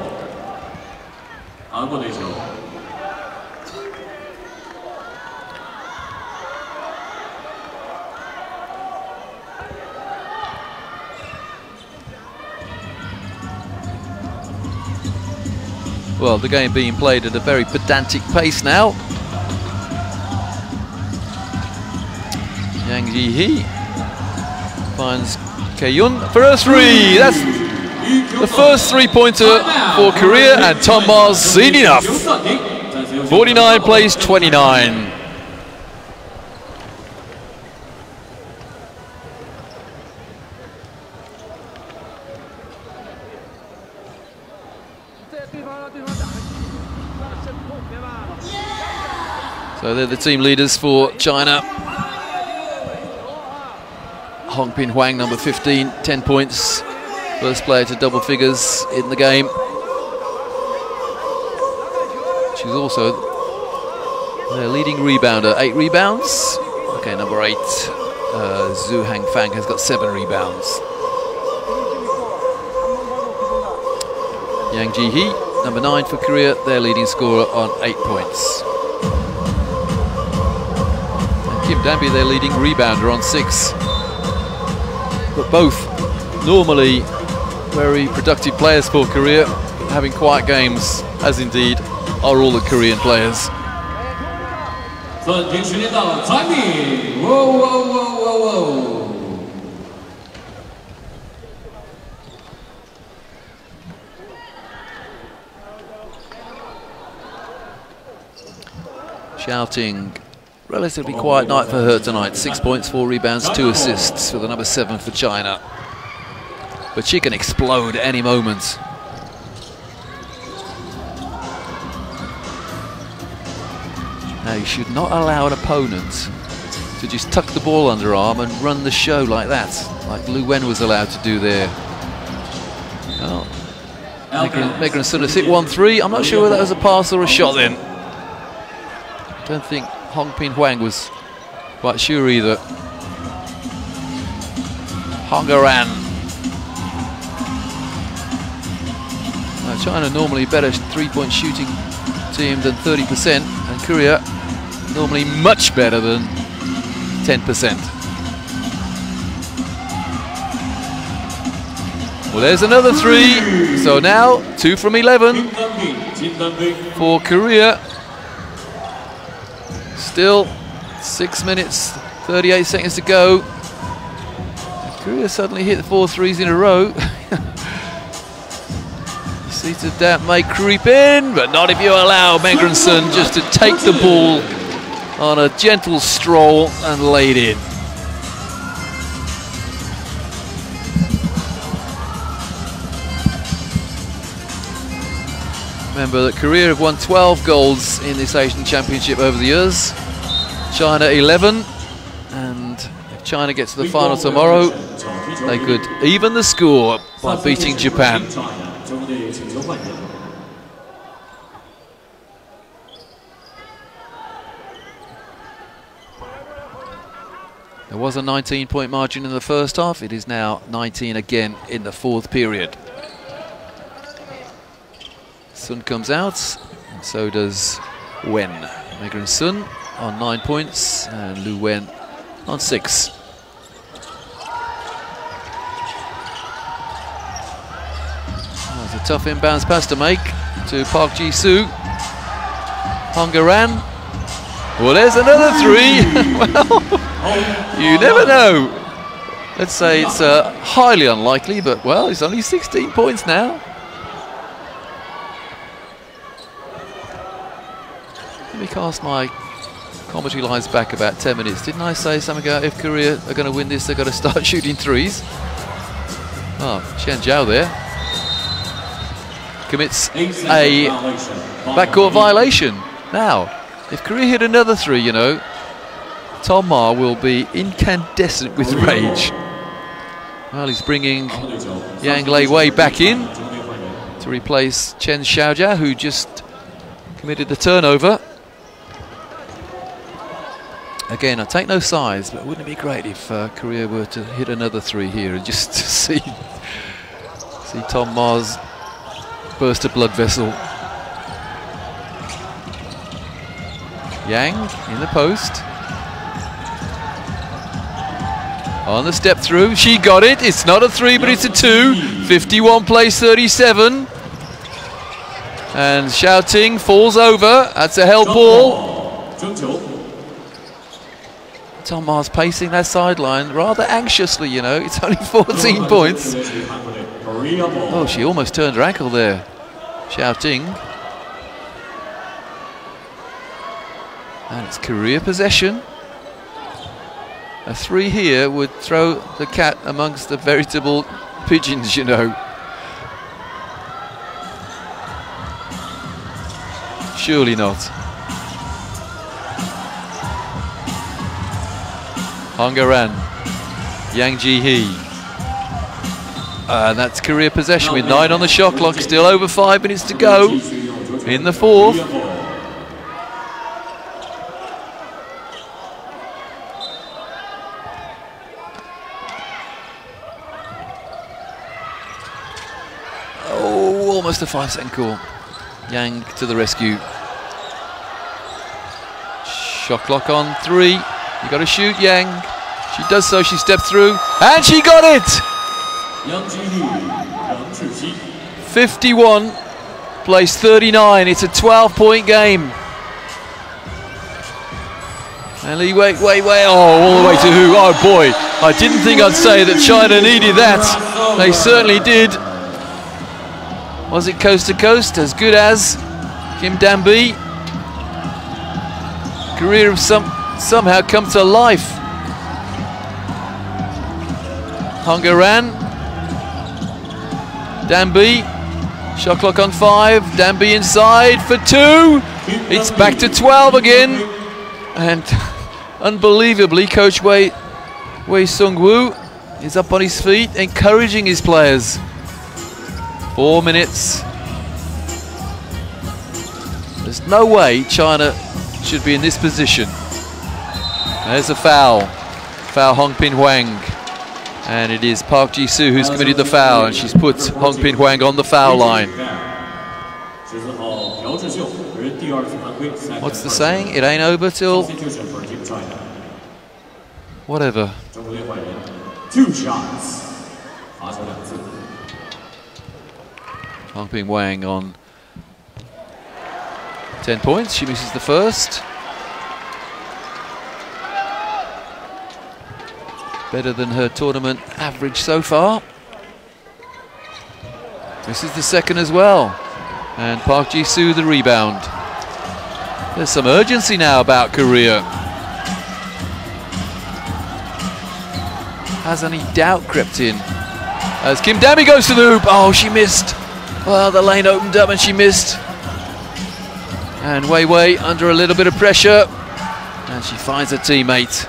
A: Well, the game being played at a very pedantic pace now. Yang Ji-hee finds Keyun for a 3. That's the first 3-pointer for Korea, and Tom Ma's seen enough. 49 plays 29. So they're the team leaders for China. Hong Pin Huang, number 15, 10 points. First player to double figures in the game. She's also their leading rebounder, 8 rebounds. Okay, number 8, Zhu Hangfang has got 7 rebounds. Yang Ji-hee, number 9 for Korea, their leading scorer on 8 points. And Kim Danby, their leading rebounder on 6. But both normally very productive players for Korea, having quiet games, as indeed are all the Korean players. Shouting, relatively quiet night for her tonight. 6 points, 4 rebounds, 2 assists for the number 7 for China. But she can explode at any moment. Now, you should not allow an opponent to just tuck the ball under arm and run the show like that, like Lu Wen was allowed to do there. Well, Megren Sun has hit 1-3. I'm not sure whether that was a pass or a shot then. Don't think Hong Pin Huang was quite sure either. Hongaran. China normally better three-point shooting team than 30%, and Korea normally much better than 10%. Well, there's another 3. So now 2 from 11 for Korea. Still 6 minutes, 38 seconds to go. Korea suddenly hit 4 threes in a row. Seeds of doubt may creep in, but not if you allow Megren Sun just to take the ball on a gentle stroll and lay it in. Remember that Korea have won 12 golds in this Asian Championship over the years. China 11, and if China gets to the final tomorrow, they could even the score by beating Japan. There was a 19-point margin in the first half. It is now 19 again in the fourth period. Sun comes out, and so does Wen. Megren Sun on 9 points, and Lu Wen on 6. That's a tough inbounds pass to make to Park Ji-soo. Hongaran. Well, there's another 3. Well, you never know. Let's say it's highly unlikely, but well, it's only 16 points now. Let me cast my commentary lines back about 10 minutes. Didn't I say something about if Korea are going to win this, they've got to start shooting 3s? Oh, Chen Zhao there commits a backcourt violation. Now, if Korea hit another 3, you know, Tom Ma will be incandescent with rage. Well, he's bringing Yang Lei Wei back in to replace Chen Xiaojia, who just committed the turnover. Again, I take no sides, but wouldn't it be great if Korea were to hit another 3 here and just to see Tom Ma's burst a blood vessel. Yang in the post. On the step through, she got it. It's not a 3, but it's a 2. 51 plays 37. And Xiaoting falls over. That's a held ball. Tom Ma's pacing that sideline rather anxiously, you know. It's only 14 points. Oh, she almost turned her ankle there. Xiaoting. And it's Korea possession. A 3 here would throw the cat amongst the veritable pigeons, you know. Surely not. Hongaran, Yang Ji-hee. And that's Korea possession with 9 on the shot clock. Still over 5 minutes to go in the fourth. Oh, almost a 5-second call. Yang to the rescue. Shot clock on 3. You got to shoot, Yang. She does so. She stepped through, and she got it. 51 plays 39. It's a 12-point game. And Li Wei, oh, all the way to who? Oh boy, I didn't think I'd say that China needed that. They certainly did. Was it coast to coast? As good as Kim Dan-bi. Korea have somehow come to life. Hongaran. Dan-bi. Shot clock on 5. Dan-bi inside for 2. It's back to 12 again. And unbelievably, Coach Wei Sung-woo is up on his feet, encouraging his players. 4 minutes. There's no way China should be in this position. There's a foul. Foul Hong Pin Huang. And it is Park Ji-soo who's committed the foul, and she's put Hong Pin Huang on the foul line. What's the saying? It ain't over till... whatever.
C: 2 shots.
A: Hong Pin Huang on 10 points. She misses the first. Better than her tournament average so far. This is the second as well. And Park Ji-soo the rebound. There's some urgency now about Korea. Has any doubt crept in? As Kim Dami goes to the hoop. Oh, she missed. Well, the lane opened up and she missed. And Wei Wei under a little bit of pressure. And she finds her teammate.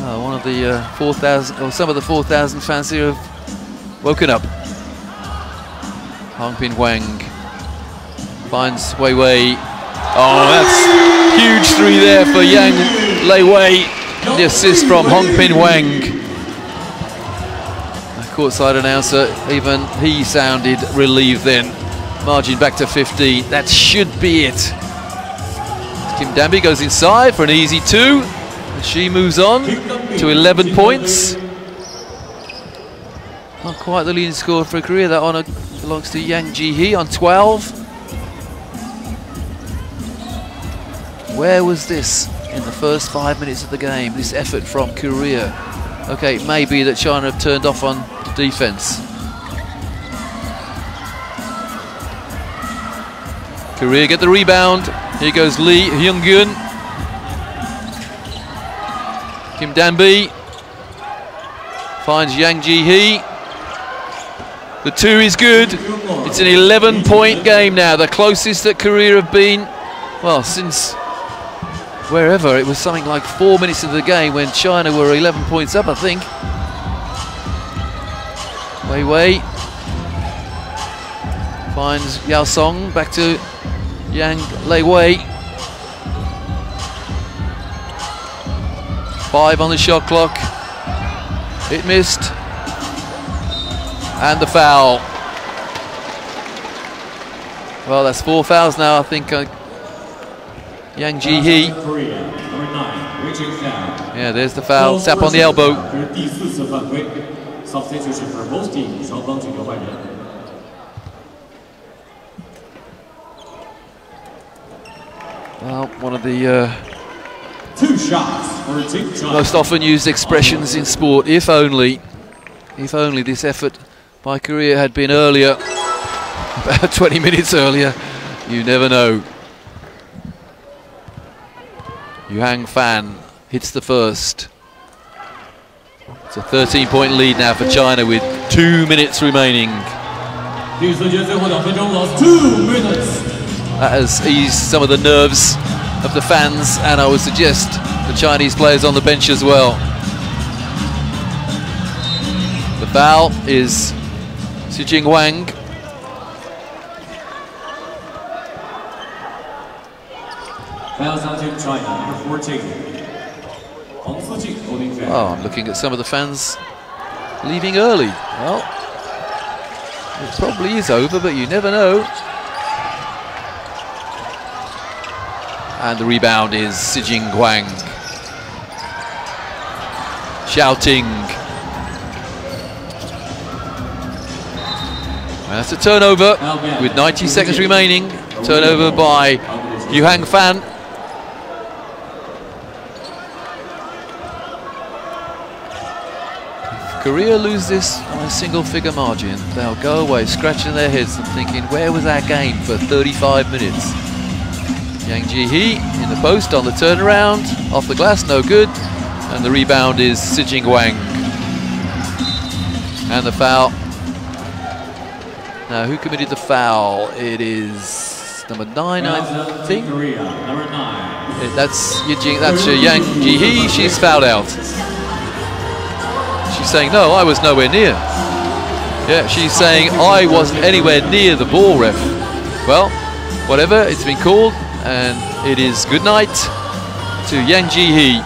A: Oh, one of the 4,000, or some of the 4,000 fans here have woken up. Hong Pin Huang finds Wei Wei. Oh, that's huge three there for Yang Lei Wei. The assist from Hong Pin Huang. The courtside announcer, even he sounded relieved then. Margin back to 15. That should be it. Kim Dambi goes inside for an easy 2. And she moves on to 11 points. Not quite the leading score for Korea. That honour belongs to Yang Ji-hee on 12. Where was this in the first 5 minutes of the game? This effort from Korea. Okay, it may be that China have turned off on defence. Korea get the rebound. Here goes Lee Hyung-gun. Kim Danbi finds Yang Ji-hee. The 2 is good. It's an 11-point game now, the closest that Korea have been, well, since wherever. It was something like 4 minutes into the game when China were 11 points up, I think. Wei Wei finds Yao Song, back to Yang Lei Wei. 5 on the shot clock. It missed. And the foul. Well, that's 4 fouls now, I think. Yang Ji-hee. Yeah, there's the foul. Tap on the elbow. Well, one of the
C: 2 shots for Team China.
A: Most often used expressions in sport. If only this effort by Korea had been earlier, about 20 minutes earlier. You never know. Yuhang Fan hits the first. It's a 13-point lead now for China with 2 minutes remaining. That has eased some of the nerves of the fans, and I would suggest the Chinese players on the bench as well. The foul is Xi Jinghuang.
C: Fouls on Team China, number 14.
A: Oh, I'm looking at some of the fans leaving early. Well, it probably is over, but you never know. And the rebound is Xi Jinghuang. Shouting. And that's a turnover with 90 seconds remaining. Turnover by Yuhang Fan. If Korea lose this on a single-figure margin, they'll go away scratching their heads and thinking, where was our game for 35 minutes? Yang Ji-hee in the post on the turnaround, off the glass, no good, and the rebound is Xi Jinghuang. And the foul. Now, who committed the foul? It is number 9, I think. That's Yang Ji-hee. She's fouled out. She She's saying, no, I was nowhere near. Yeah, she's saying, I wasn't anywhere near the ball, ref. Well, whatever, it's been called, and it is good night to Yang Ji-hee.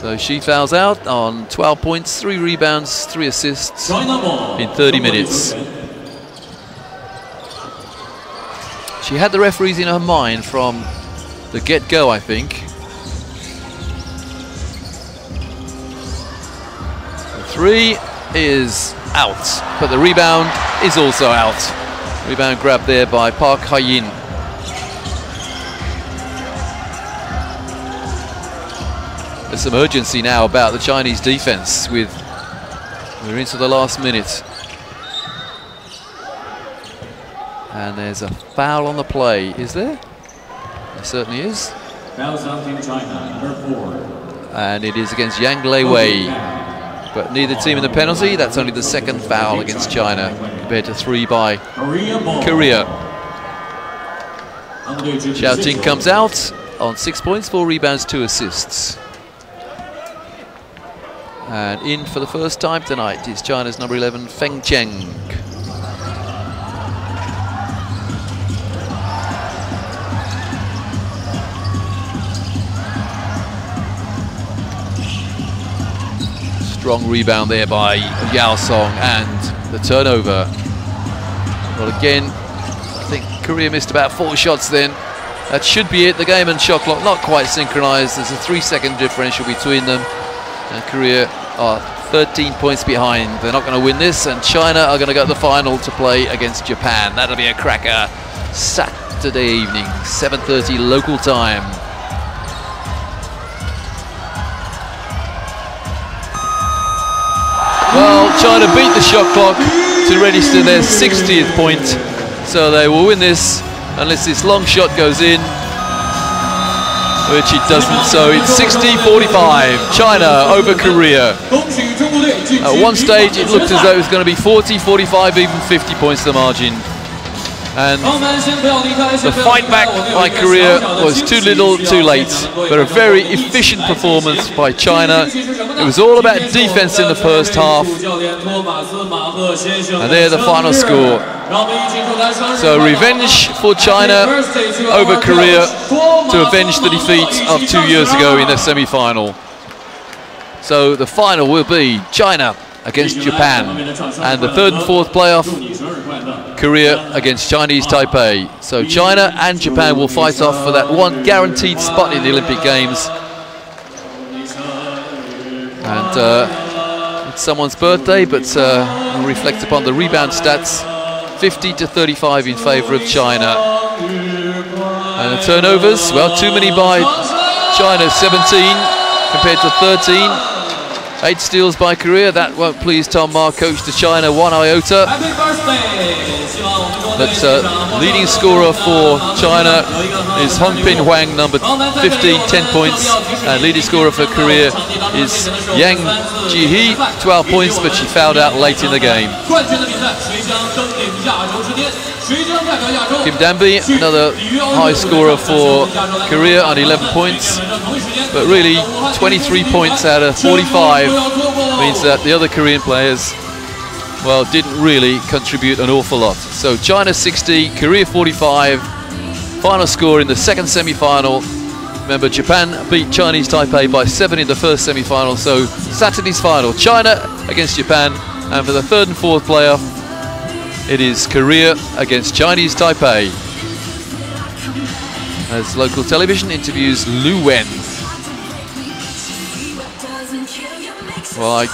A: So she fouls out on 12 points, 3 rebounds, 3 assists in 30 minutes. She had the referees in her mind from the get-go, I think. The 3 is out, but the rebound is also out. Rebound grabbed there by Park Ha-yin. There's some urgency now about the Chinese defense we're into the last minute. And there's a foul on the play, is there? There certainly is.
C: Fouls on Team China, number 4.
A: And it is against Yang Lei-wei. But neither team in the penalty. That's only the second foul against China, compared to 3 by Korea. Xiao Ting comes out on 6 points, 4 rebounds, 2 assists. And in for the first time tonight is China's number 11, Feng Cheng. Strong rebound there by Yao Song, and the turnover. Well, again, I think Korea missed about 4 shots then. That should be it. The game and shot clock not quite synchronized. There's a 3-second differential between them. And Korea are 13 points behind. They're not going to win this, and China are going to go to the final to play against Japan. That'll be a cracker. Saturday evening, 7:30 local time. Well, China beat the shot clock to register their 60th point, so they will win this unless this long shot goes in, which it doesn't. So it's 60-45, China over Korea. At one stage it looked as though it was going to be 40, 45, even 50 points the margin. And the fight back by Korea was too little, too late. But a very efficient performance by China. It was all about defense in the first half. And there the final score. So revenge for China over Korea to avenge the defeat of 2 years ago in the semi-final. So the final will be China against Japan, and the 3rd and 4th playoff, Korea against Chinese Taipei. So China and Japan will fight off for that one guaranteed spot in the Olympic Games. And it's someone's birthday, but we'll reflect upon the rebound stats. 50-35 in favour of China. And the turnovers, well, too many by China, 17 compared to 13. 8 steals by Korea. That won't please Tom Ma, coach to China, 1 iota. But leading scorer for China is Hong Pin Hwang, number 15, 10 points. And leading scorer for Korea is Yang Ji-hee, 12 points, but she fouled out late in the game. Kim Danby, another high scorer for Korea on 11 points. But really, 23 points out of 45 means that the other Korean players, well, didn't really contribute an awful lot. So China 60, Korea 45, final score in the 2nd semi-final. Remember, Japan beat Chinese Taipei by 7 in the 1st semi-final. So Saturday's final, China against Japan, and for the 3rd and 4th playoff, it is Korea against Chinese Taipei. As local television interviews Lu Wen. Well, I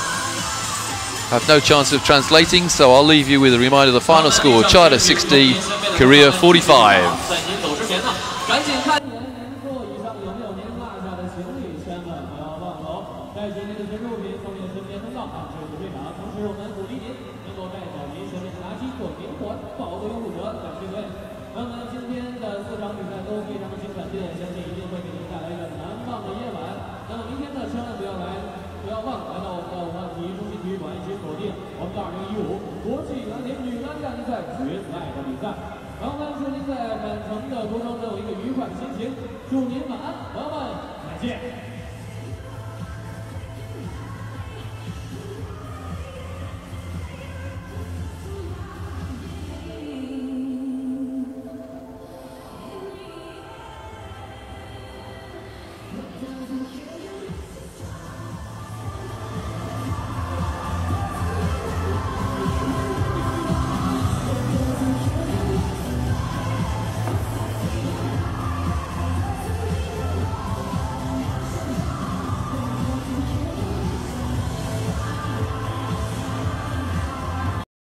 A: have no chance of translating, so I'll leave you with a reminder of the final score. China 60, Korea 45.